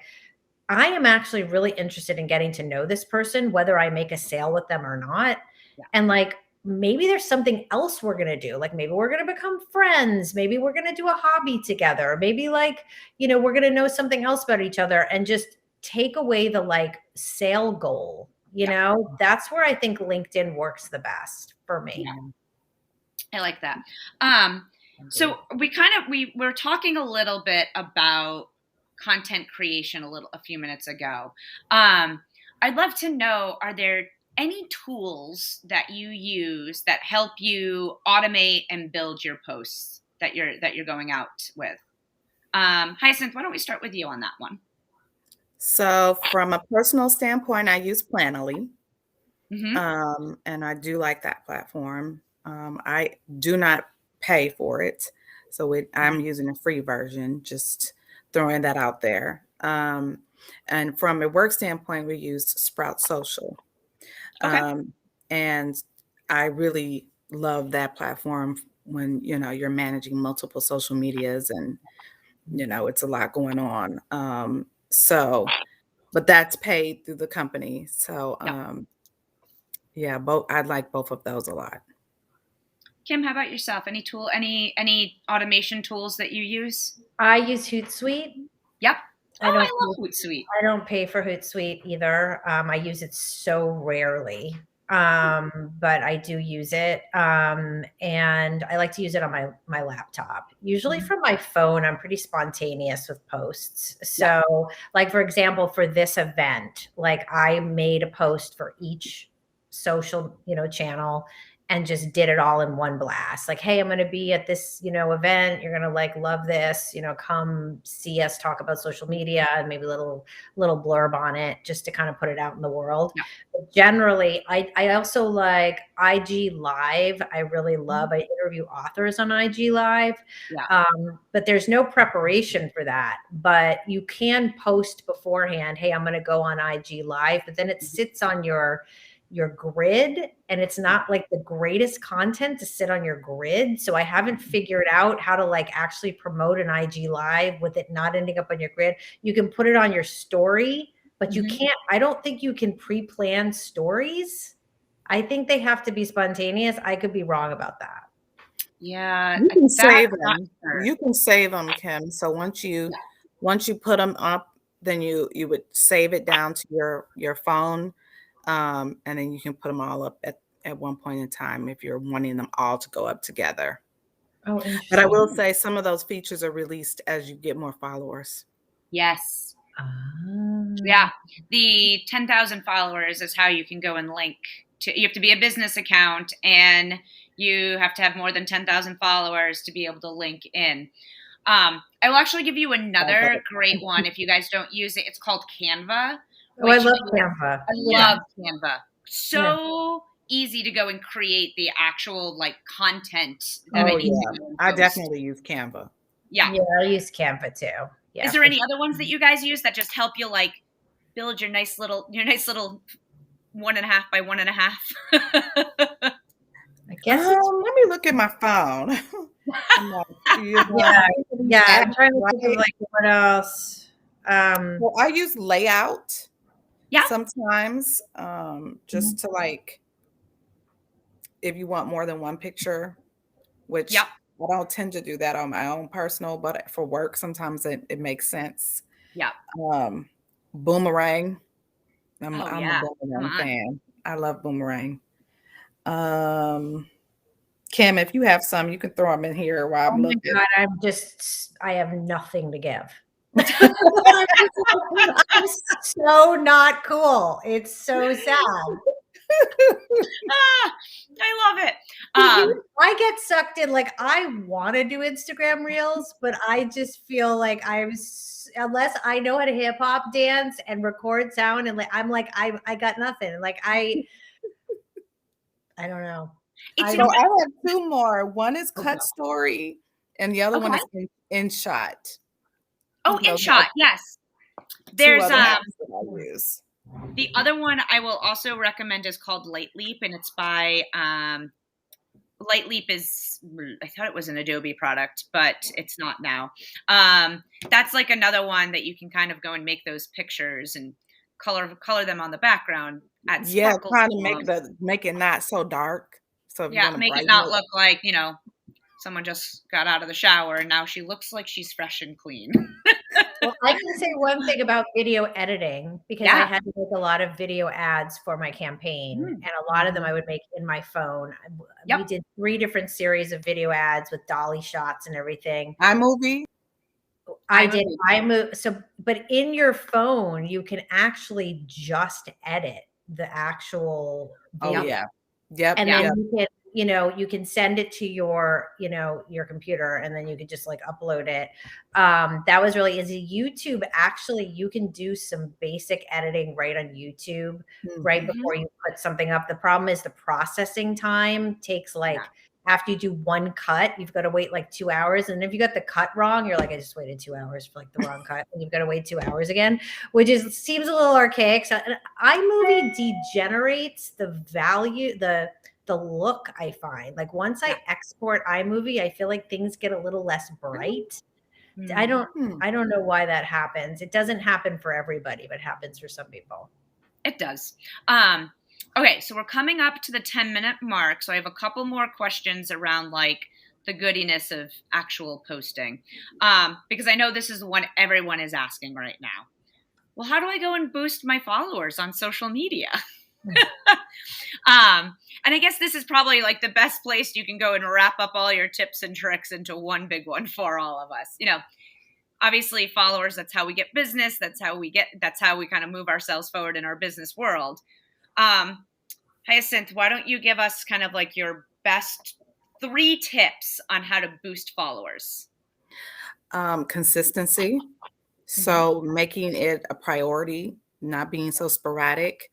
I am actually really interested in getting to know this person, whether I make a sale with them or not. Yeah. And like, maybe there's something else we're going to do. Like maybe we're going to become friends. Maybe we're going to do a hobby together. Maybe like, we're going to know something else about each other and just take away the like sale goal. That's where I think LinkedIn works the best for me. Yeah. I like that. So we're talking a little bit about content creation a few minutes ago. I'd love to know, are there any tools that you use that help you automate and build your posts that you're going out with? Hyacinth, why don't we start with you on that one? So from a personal standpoint, I use Planoly. And I do like that platform. I do not pay for it. So I'm using a free version, just throwing that out there. And from a work standpoint, we used Sprout Social. Okay. And I really love that platform when you're managing multiple social medias and it's a lot going on. But that's paid through the company. So Yep. yeah, both I like both of those a lot. Kim, how about yourself? Any automation tools that you use? I use Hootsuite. Yep. I I love Hootsuite. I don't pay for Hootsuite either. I use it so rarely, but I do use it, and I like to use it on my laptop. Usually from my phone, I'm pretty spontaneous with posts. So, like for example, for this event, like I made a post for each social, channel and just did it all in one blast. Like, hey, I'm going to be at this, event. You're going to like love this, come see us talk about social media, and maybe a little blurb on it just to kind of put it out in the world. Yeah. But generally, I also like IG Live. I really love, I interview authors on IG Live. Yeah. But there's no preparation for that. But you can post beforehand, hey, I'm going to go on IG Live, but then it sits on your grid, and it's not like the greatest content to sit on your grid. So I haven't figured out how to like actually promote an IG Live with it not ending up on your grid. You can put it on your story, but you can't, I don't think you can pre-plan stories. I think they have to be spontaneous. I could be wrong about that. Yeah. You can save them. You can save them, Kim. So once you put them up, then you would save it down to your phone. And then you can put them all up at one point in time if you're wanting them all to go up together. Oh, interesting. But I will say some of those features are released as you get more followers. Yes. Yeah. The 10,000 followers is how you can go and link to. You have to be a business account, and you have to have more than 10,000 followers to be able to link in. I will actually give you another great one if you guys don't use it. It's called Canva. Oh, I love Canva. I love Canva. So easy to go and create the actual like content that I need to do. I definitely use Canva. Yeah. Yeah, I use Canva too. Yeah. Is there any other ones that you guys use that just help you like build your nice little 1.5 by 1.5? I guess let me look at my phone. yeah. I'm trying to think of like what else. Well, I use Layout. Yeah. Sometimes, just to like, if you want more than one picture, which I don't tend to do that on my own personal, but for work, sometimes it makes sense. Yeah. Boomerang. I'm a Boomerang fan. I love Boomerang. Kim, if you have some, you can throw them in here while I'm looking. God, I have nothing to give. I'm so not cool. It's so sad. I love it. I get sucked in. Like I want to do Instagram reels, but I just feel like unless I know how to hip hop dance and record sound, and like I got nothing. Like I don't know. I have two more. One is Cut Story, and the other one is InShot. Oh, InShot, yes. There's the other one I will also recommend is called Light Leap, and it's by Light Leap is, I thought it was an Adobe product, but it's not now. That's like another one that you can kind of go and make those pictures and color them on the background. Trying to make it not so dark. So make it not look like someone just got out of the shower and now she looks like she's fresh and clean. Well, I can say one thing about video editing, because I had to make a lot of video ads for my campaign, and a lot of them I would make in my phone. We did 3 different series of video ads with dolly shots and everything. iMovie? I did iMovie. So, but in your phone, you can actually just edit the actual video. Oh, yeah. Yep. And then you can send it to your computer, and then you could just like upload it. That was really easy. YouTube, actually, you can do some basic editing right on YouTube, right before you put something up. The problem is the processing time takes after you do one cut, you've got to wait like 2 hours. And if you got the cut wrong, you're like, I just waited 2 hours for like the wrong cut, and you've got to wait 2 hours again, which seems a little archaic. So iMovie degenerates the value, the the look, I find. Like once I export iMovie, I feel like things get a little less bright. I don't know why that happens. It doesn't happen for everybody, but it happens for some people. It does. Okay, so we're coming up to the 10-minute mark. So I have a couple more questions around like the goodiness of actual posting. Because I know this is the one everyone is asking right now. Well, how do I go and boost my followers on social media? And I guess this is probably like the best place you can go and wrap up all your tips and tricks into one big one for all of us. Obviously followers, that's how we get business. That's how we kind of move ourselves forward in our business world. Hyacinth, why don't you give us kind of like your best 3 tips on how to boost followers? Consistency. So making it a priority, not being so sporadic.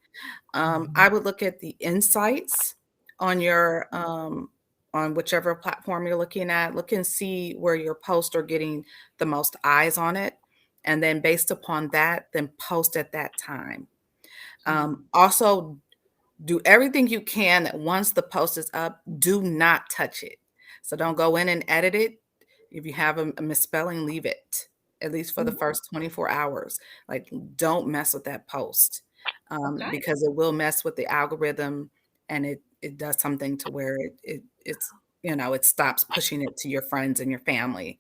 I would look at the insights on your on whichever platform you're looking at. Look and see where your posts are getting the most eyes on it, and then based upon that, then post at that time. Also, do everything you can that once the post is up, do not touch it. So don't go in and edit it. If you have a misspelling, leave it, at least for the first 24 hours. Like, don't mess with that post because it will mess with the algorithm, and it does something to where it's it stops pushing it to your friends and your family.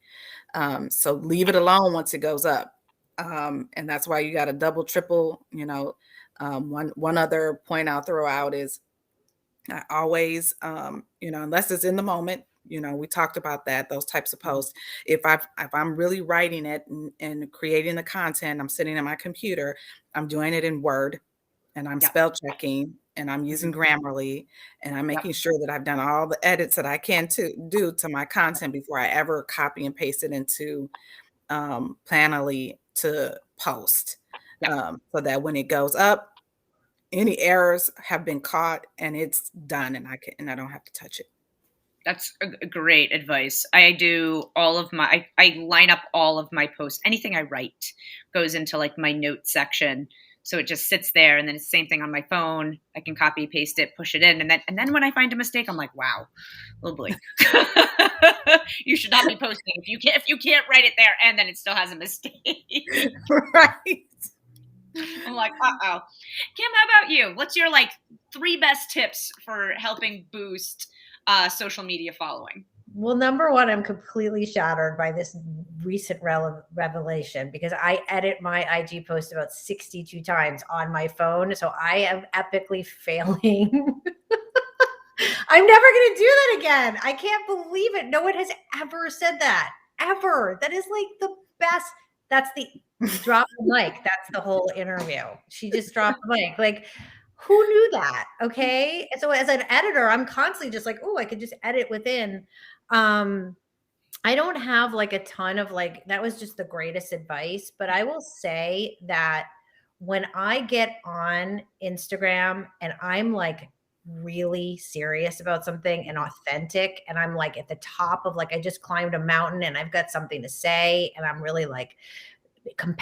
So leave it alone once it goes up. And that's why you got to double, triple, one other point I'll throw out is I always, unless it's in the moment, we talked about that, those types of posts. If I'm really writing it and creating the content, I'm sitting at my computer, I'm doing it in Word, and I'm spell checking, and I'm using Grammarly, and I'm making sure that I've done all the edits that I can to do to my content before I ever copy and paste it into Planoly to post, so that when it goes up, any errors have been caught and it's done, and I don't have to touch it. That's a great advice. I do all of my, I line up all of my posts. Anything I write goes into like my notes section. So it just sits there, and then it's the same thing on my phone. I can copy, paste it, push it in. And then when I find a mistake, I'm like, wow, oh boy. You should not be posting if you can't write it there and then it still has a mistake. Right. I'm like, uh-oh. Kim, how about you? What's your like 3 best tips for helping boost social media following? Well, number one, I'm completely shattered by this recent revelation because I edit my IG post about 62 times on my phone. So I am epically failing. I'm never going to do that again. I can't believe it. No one has ever said that. Ever. That is like the best. That's the drop the mic. That's the whole interview. She just dropped the mic. Like, who knew that? Okay. And so as an editor, I'm constantly just like, oh, I could just edit within. I don't have like a ton of like, that was just the greatest advice, but I will say that when I get on Instagram and I'm like really serious about something and authentic, and I'm like at the top of like, I just climbed a mountain and I've got something to say, and I'm really like, I'm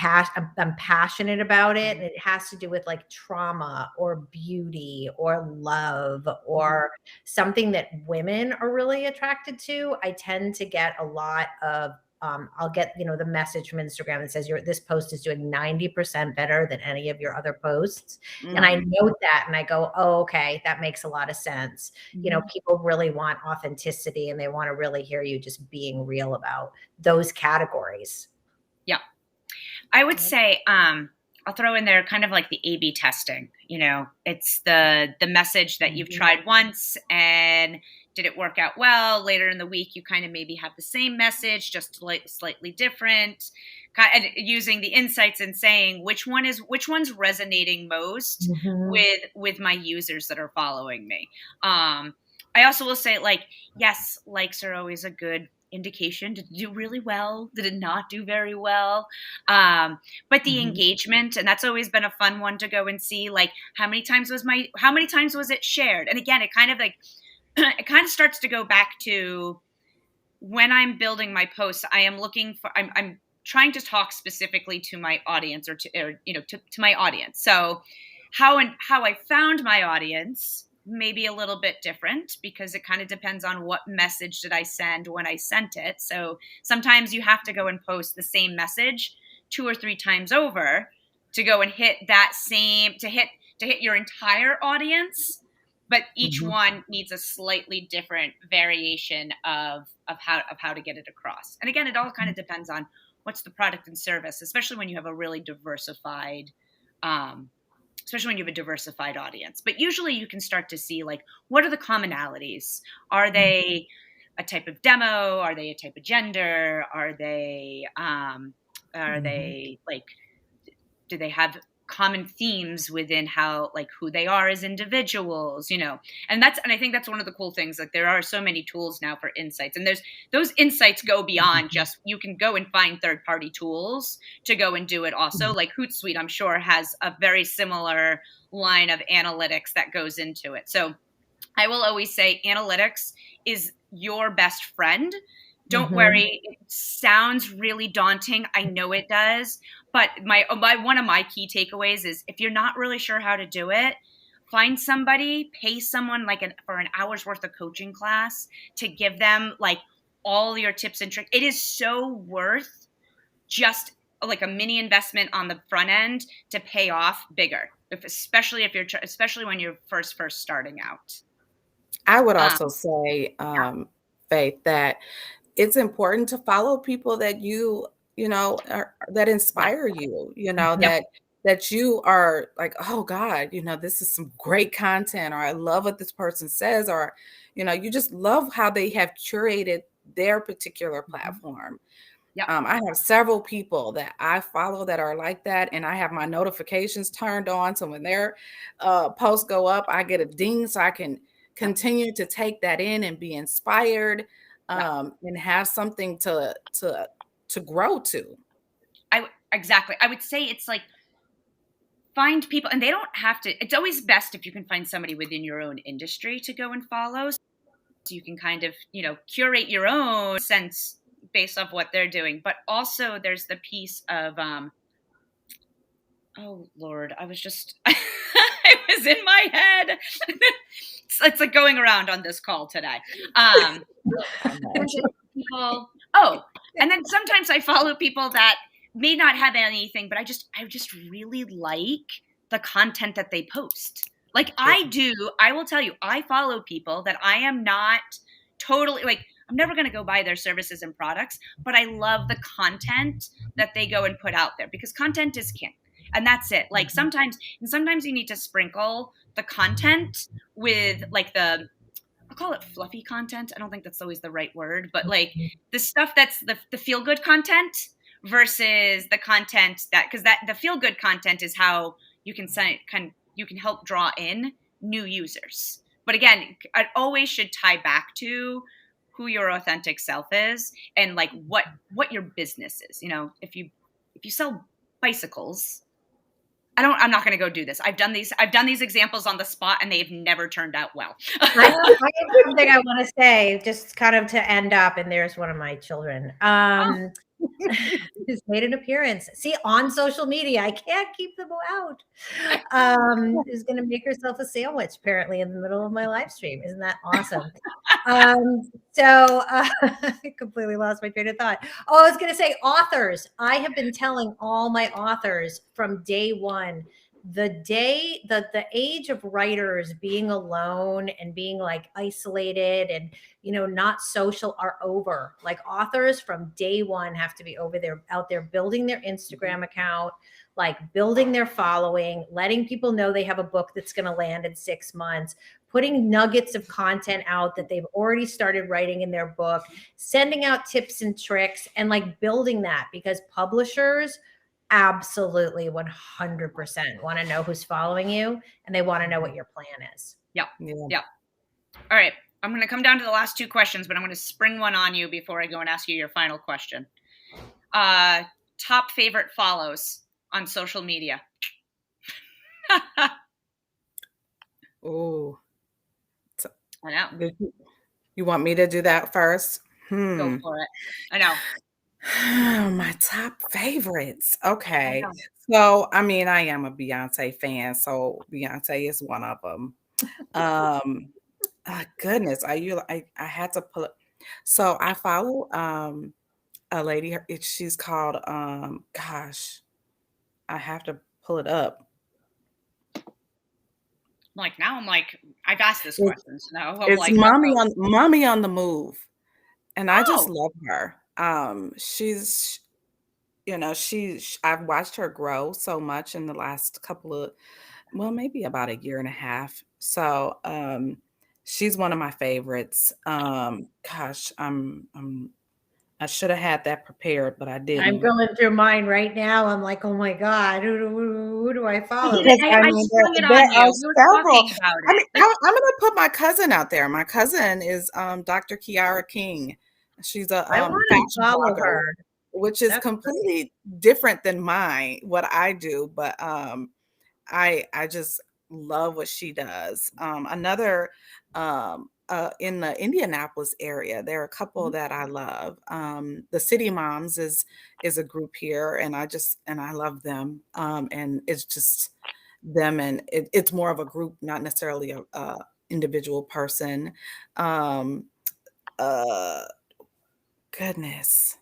passionate about it, and it has to do with like trauma or beauty or love or something that women are really attracted to. I tend to get a lot of I'll get the message from Instagram that says this post is doing 90% better than any of your other posts. And I note that and I go, oh, okay, that makes a lot of sense. People really want authenticity, and they want to really hear you just being real about those categories. Yeah. I would say I'll throw in there kind of like the A/B testing. It's the message that you've tried once, and did it work out well? Later in the week, you kind of maybe have the same message, just slightly different, and using the insights and saying which one's resonating most with my users that are following me. I also will say, like, yes, likes are always a good indication. Did it do really well? Did it not do very well? But the engagement, and that's always been a fun one to go and see, like how many times was it shared? And again, it kind of starts to go back to when I'm building my posts, I'm trying to talk specifically to my audience to my audience. So how I found my audience maybe a little bit different because it kind of depends on what message did I send when I sent it. So sometimes you have to go and post the same message 2 or 3 times over to go and hit that same to hit your entire audience, but each Mhm. one needs a slightly different variation of how to get it across. And again, it all kind of depends on what's the product and service, especially when you have a really diversified especially when you have a diversified audience. But usually you can start to see like what are the commonalities? Are they a type of demo? Are they a type of gender? Are Mhm. they like do they have common themes within how like who they are as individuals, and I think that's one of the cool things. Like there are so many tools now for insights, and there's those insights go beyond Mhm. just you can go and find third party tools to go and do it also. Mhm. Like Hootsuite, I'm sure, has a very similar line of analytics that goes into it. So I will always say analytics is your best friend. Don't Mhm. worry. It sounds really daunting. I know it does. But my one of my key takeaways is if you're not really sure how to do it, find somebody, pay someone like for an hour's worth of coaching class to give them like all your tips and tricks. It is so worth just like a mini investment on the front end to pay off bigger, especially when you're first starting out. I would Um, also say, yeah, Faith, that it's important to follow people that that yeah, inspire you, yep, that you are like, oh God, this is some great content, or I love what this person says, or, you just love how they have curated their particular mhm, platform. yep, I have several people that I follow that are like that, and I have my notifications turned on. So when their posts go up, I get a ding so I can yep, continue to take that in and be inspired, yep. and have something to grow to. Exactly. I would say it's like find people, and they don't have to. It's always best if you can find somebody within your own industry to go and follow, so you can kind of curate your own sense based off what they're doing. But also, there's the piece of oh Lord, I was just it was in my head. It's like going around on this call today. Um, I There's know. just people. Oh, and then sometimes I follow people that may not have anything, but I just really like the content that they post. Like Yeah. I do, I will tell you, I follow people that I am not totally like I'm never going to go buy their services and products, but I love the content that they go and put out there because content is king. And that's it. Like Mhm. sometimes you need to sprinkle the content with like I'll call it fluffy content. I don't think that's always the right word, but like the stuff that's the feel good content versus the content because that the feel good content is how you can help draw in new users. But again, it always should tie back to who your authentic self is and like what your business is. If you sell bicycles, I'm not going to go do this. I've done these examples on the spot and they've never turned out well. I have something I want to say, just kind of to end up, and there's one of my children. Oh, Who's made an appearance. See, on social media, I can't keep them out. Who's going to make herself a sandwich apparently in the middle of my live stream? Isn't that awesome? I completely lost my train of thought. Oh, I was going to say authors. I have been telling all my authors from day one the age of writers being alone and being like isolated and not social are over. Like authors from day one have to be over there out there building their Instagram account, like building their following, letting people know they have a book that's going to land in 6 months, putting nuggets of content out that they've already started writing in their book, sending out tips and tricks, and like building that, because publishers absolutely 100% want to know who's following you, and they want to know what your plan is. yep, Yeah. yep. All right. I'm going to come down to the last 2 questions, but I'm going to spring one on you before I go and ask you your final question. Top favorite follows on social media. Oh, I know. you want me to do that first? Go for it. I know. My top favorites. I Okay. know. So, I mean, I am a Beyonce fan, so Beyonce is one of them. Goodness, I had to pull it. So I follow a lady. She's called gosh, I have to pull it up. Like now, I'm like, I've asked this It's, question, so now I'm it's like, uh-oh. Mommy on the Move, and I just Oh, love her. She's I've watched her grow so much in the last couple of, well, maybe about a year and a half. So, she's one of my favorites. Gosh, I should have had that prepared, but I I'm didn't. going through mine right now. I'm like, oh my God, who do I I follow? did it. Because I I mean, sprung it there on are you. We were several. talking about I it. mean, I'm going to put my cousin out there. My cousin is Dr. Kiara King. She's a I want to fashion follow blogger, her. which is That's great. completely different than what I do. But I just love what she does. Another in the Indianapolis area, there are a couple Mhm. that I love. The City Moms is a group here, and I love them. And it's just them, and it's more of a group, not necessarily a individual person. Um, uh, Goodness.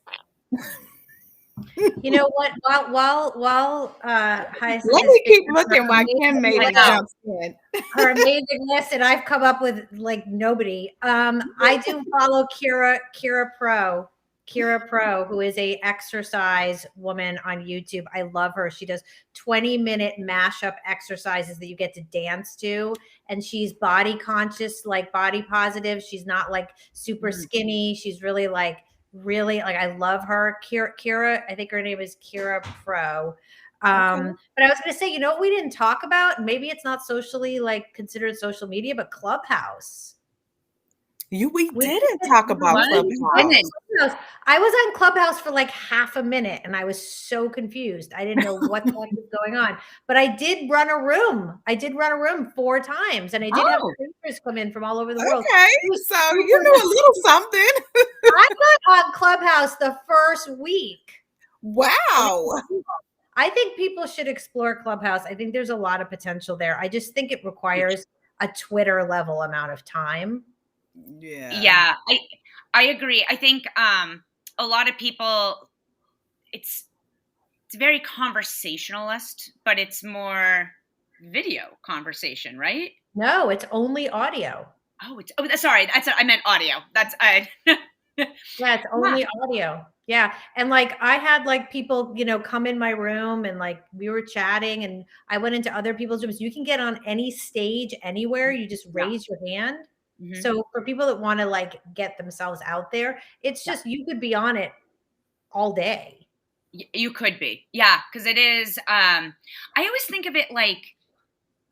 You know what? While Hyacinth Let is me keep figuring looking while Kim I maybe know. jumps in. her amazing list, and I've come up with like nobody. I do follow Kira Pro, who is a exercise woman on YouTube. I love her. She does 20-minute mashup exercises that you get to dance to, and she's body conscious, like body positive. She's not like super Mm. skinny. She's really like I love her. Kira, I think her name is Kira Pro. Okay. But I was going to say, you know what we didn't talk about? Maybe it's not socially like considered social media, but Clubhouse. We We didn't didn't, talk about What? We Clubhouse. didn't. Clubhouse. I was on Clubhouse for like half a minute and I was so confused. I didn't know what the heck was going on. But I did run a room. I did run a room 4 times and I did have Oh, printers come in from all over the world. Okay, It was so you super knew a nice. little something. I got on Clubhouse the first week. And Wow. I think people should explore Clubhouse. I think there's a lot of potential there. I just think it requires a Twitter level amount of time. Yeah. yeah. I agree. I think a lot of people, it's it's very conversationalist, but it's more video conversation, right? No, it's only audio. Sorry, I meant audio. That's I. Yeah, it's Yeah. only audio. Yeah. And like I had like people, come in my room and like we were chatting and I went into other people's rooms. You can get on any stage anywhere. You just Yeah. raise your hand. Hmm. So for people that want to like get themselves out there, it's Yeah. just you could be on it all day. You could be. Yeah, because it is. I always think of it like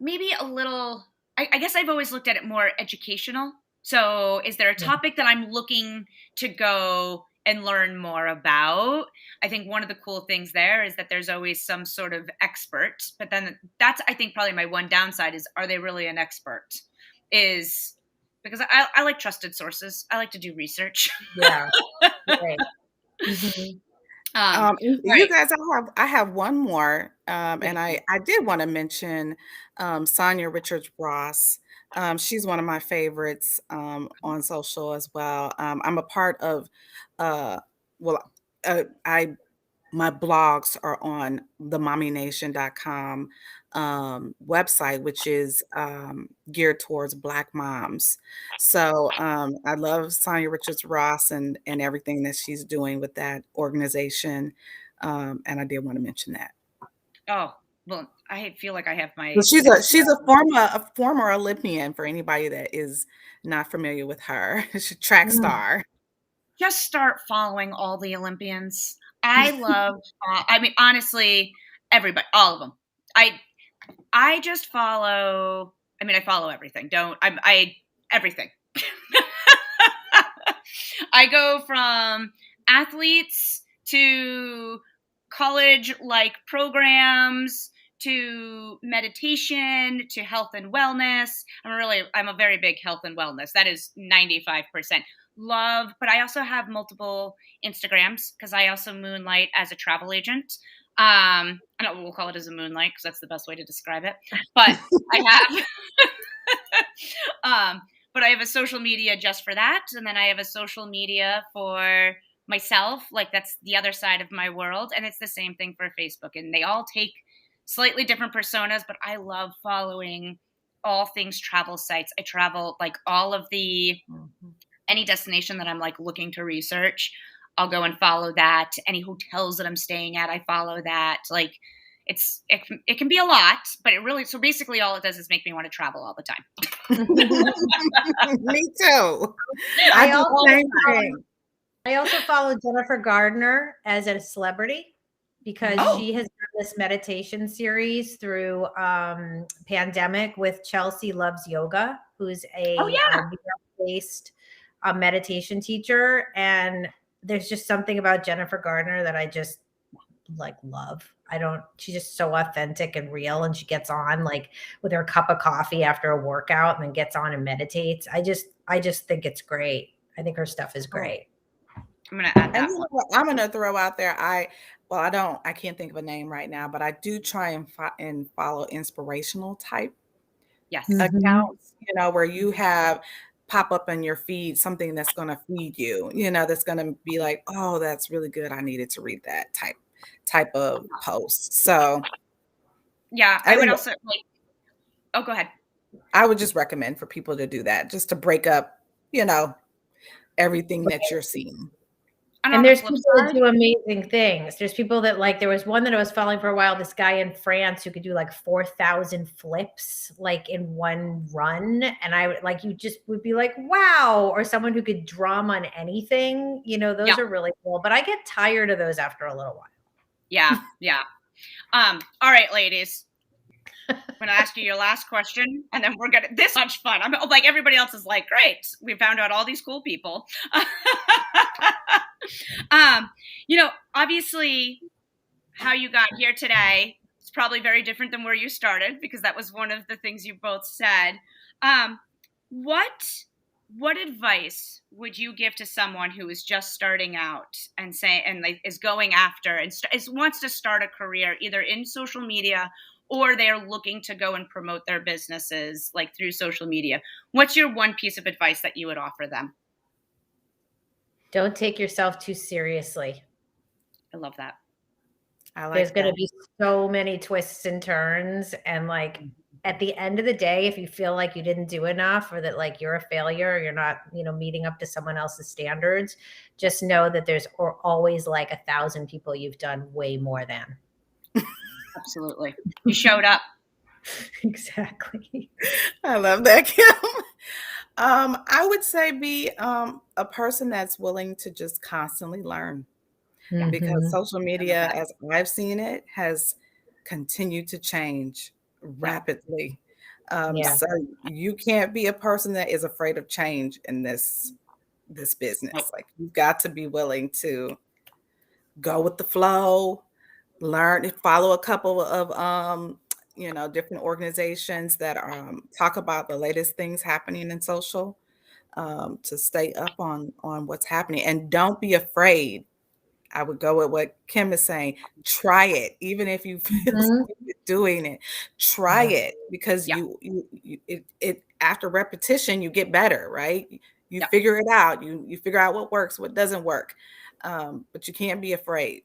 maybe a little. I guess I've always looked at it more educational. So, is there a Yeah. topic that I'm looking to go and learn more about? I think one of the cool things there is that there's always some sort of expert, but then that's, I think, probably my one downside is, are they really an expert? Is because I like trusted sources. I like to do research. Yeah. Right. Mhm. You Right. guys, I have one more, What do and you think? I did want to mention Sonia Richards Ross. She's one of my favorites on social as well. I'm a part of, uh, well, I my blogs are on the mommynation.com website, which is geared towards Black moms. So I love Sonia Richards Ross and everything that she's doing with that organization. And I did want to mention that. Oh, well, I feel like I have So my she's a former Olympian for anybody that is not familiar with her. She's a track Mm. star. just start following all the Olympians. I love I mean honestly everybody, all of them. I just follow I follow everything. Don't I everything. I go from athletes to college like programs to meditation to health and wellness. I'm a very big health and wellness. That is 95% love, but I also have multiple Instagrams because I also moonlight as a travel agent. I don't we'll call it as a moonlight because that's the best way to describe it. But I have But I have a social media just for that. And then I have a social media for myself. Like that's the other side of my world. And it's the same thing for Facebook. And they all take slightly different personas, but I love following all things travel sites. I travel like all of the any destination that I'm like looking to research, I'll go and follow that. Any hotels that I'm staying at, I follow that. Like it can be a lot, but it really, so basically all it does is make me want to travel all the time. Me too. I also follow Jennifer Gardner as a celebrity because she has done this meditation series through pandemic with Chelsea Loves Yoga, who's a New York-based meditation teacher. And there's just something about Jennifer Gardner that I just like love. She's just so authentic and real. And she gets on like with her cup of coffee after a workout and then gets on and meditates. I just think it's great. I think her stuff is great. I'm going to add that. I'm going to throw out there. I can't think of a name right now, but I do try and follow inspirational type accounts, where you have pop up in your feed something that's going to feed you, that's going to be like, oh, that's really good. I needed to read that type of post. So yeah, I would also go ahead. I would just recommend for people to do that, just to break up, everything that you're seeing. And there's people that do amazing things. There's people that there was one that I was following for a while, this guy in France who could do like 4,000 flips like in one run. And I you just would be like, wow. Or someone who could drum on anything, those are really cool. But I get tired of those after a little while. Yeah. Yeah. All right, ladies. I'm going to ask you your last question, and then we're going to, this much fun. I'm like, everybody else is like, great. We found out all these cool people. Obviously how you got here today is probably very different than where you started, because that was one of the things you both said. What advice would you give to someone who is just starting out and is going after and wants to start a career either in social media or they're looking to go and promote their businesses like through social media? What's your one piece of advice that you would offer them? Don't take yourself too seriously. I love that. There's going to be so many twists and turns. And at the end of the day, if you feel like you didn't do enough or that you're a failure, or you're not, meeting up to someone else's standards, just know that there's always 1,000 people you've done way more than. Absolutely. You showed up. Exactly. I love that, Kim. I would say be a person that's willing to just constantly learn, because social media, as I've seen it, has continued to change rapidly. So you can't be a person that is afraid of change in this business. You've got to be willing to go with the flow, learn, follow a couple of different organizations that talk about the latest things happening in social, to stay up on what's happening, and don't be afraid. I would go with what Kim is saying. Try it, even if you feel stupid doing it. Try it, because it after repetition you get better, right? You figure it out. You figure out what works, what doesn't work, but you can't be afraid.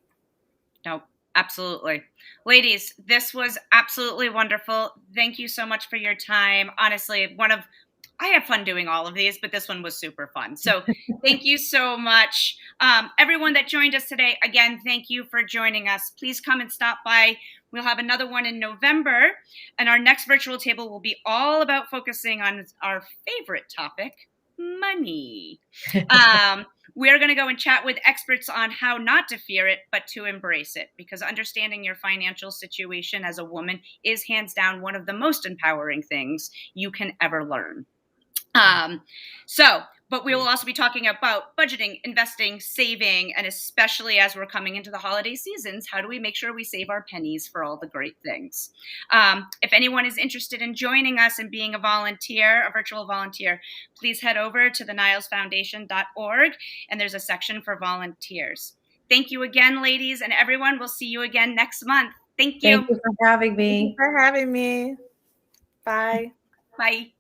No. Absolutely. Ladies, this was absolutely wonderful. Thank you so much for your time. Honestly, I have fun doing all of these, but this one was super fun. So thank you so much. Everyone that joined us today, again, thank you for joining us. Please come and stop by. We'll have another one in November, and our next virtual table will be all about focusing on our favorite topic, money. We're going to go and chat with experts on how not to fear it, but to embrace it, because understanding your financial situation as a woman is hands down one of the most empowering things you can ever learn. But we will also be talking about budgeting, investing, saving, and especially as we're coming into the holiday seasons, how do we make sure we save our pennies for all the great things? If anyone is interested in joining us and being a volunteer, a virtual volunteer, please head over to thenilesfoundation.org, and there's a section for volunteers. Thank you again, ladies, and everyone. We'll see you again next month. Thank you. Thank you for having me. Thank you for having me. Bye. Bye.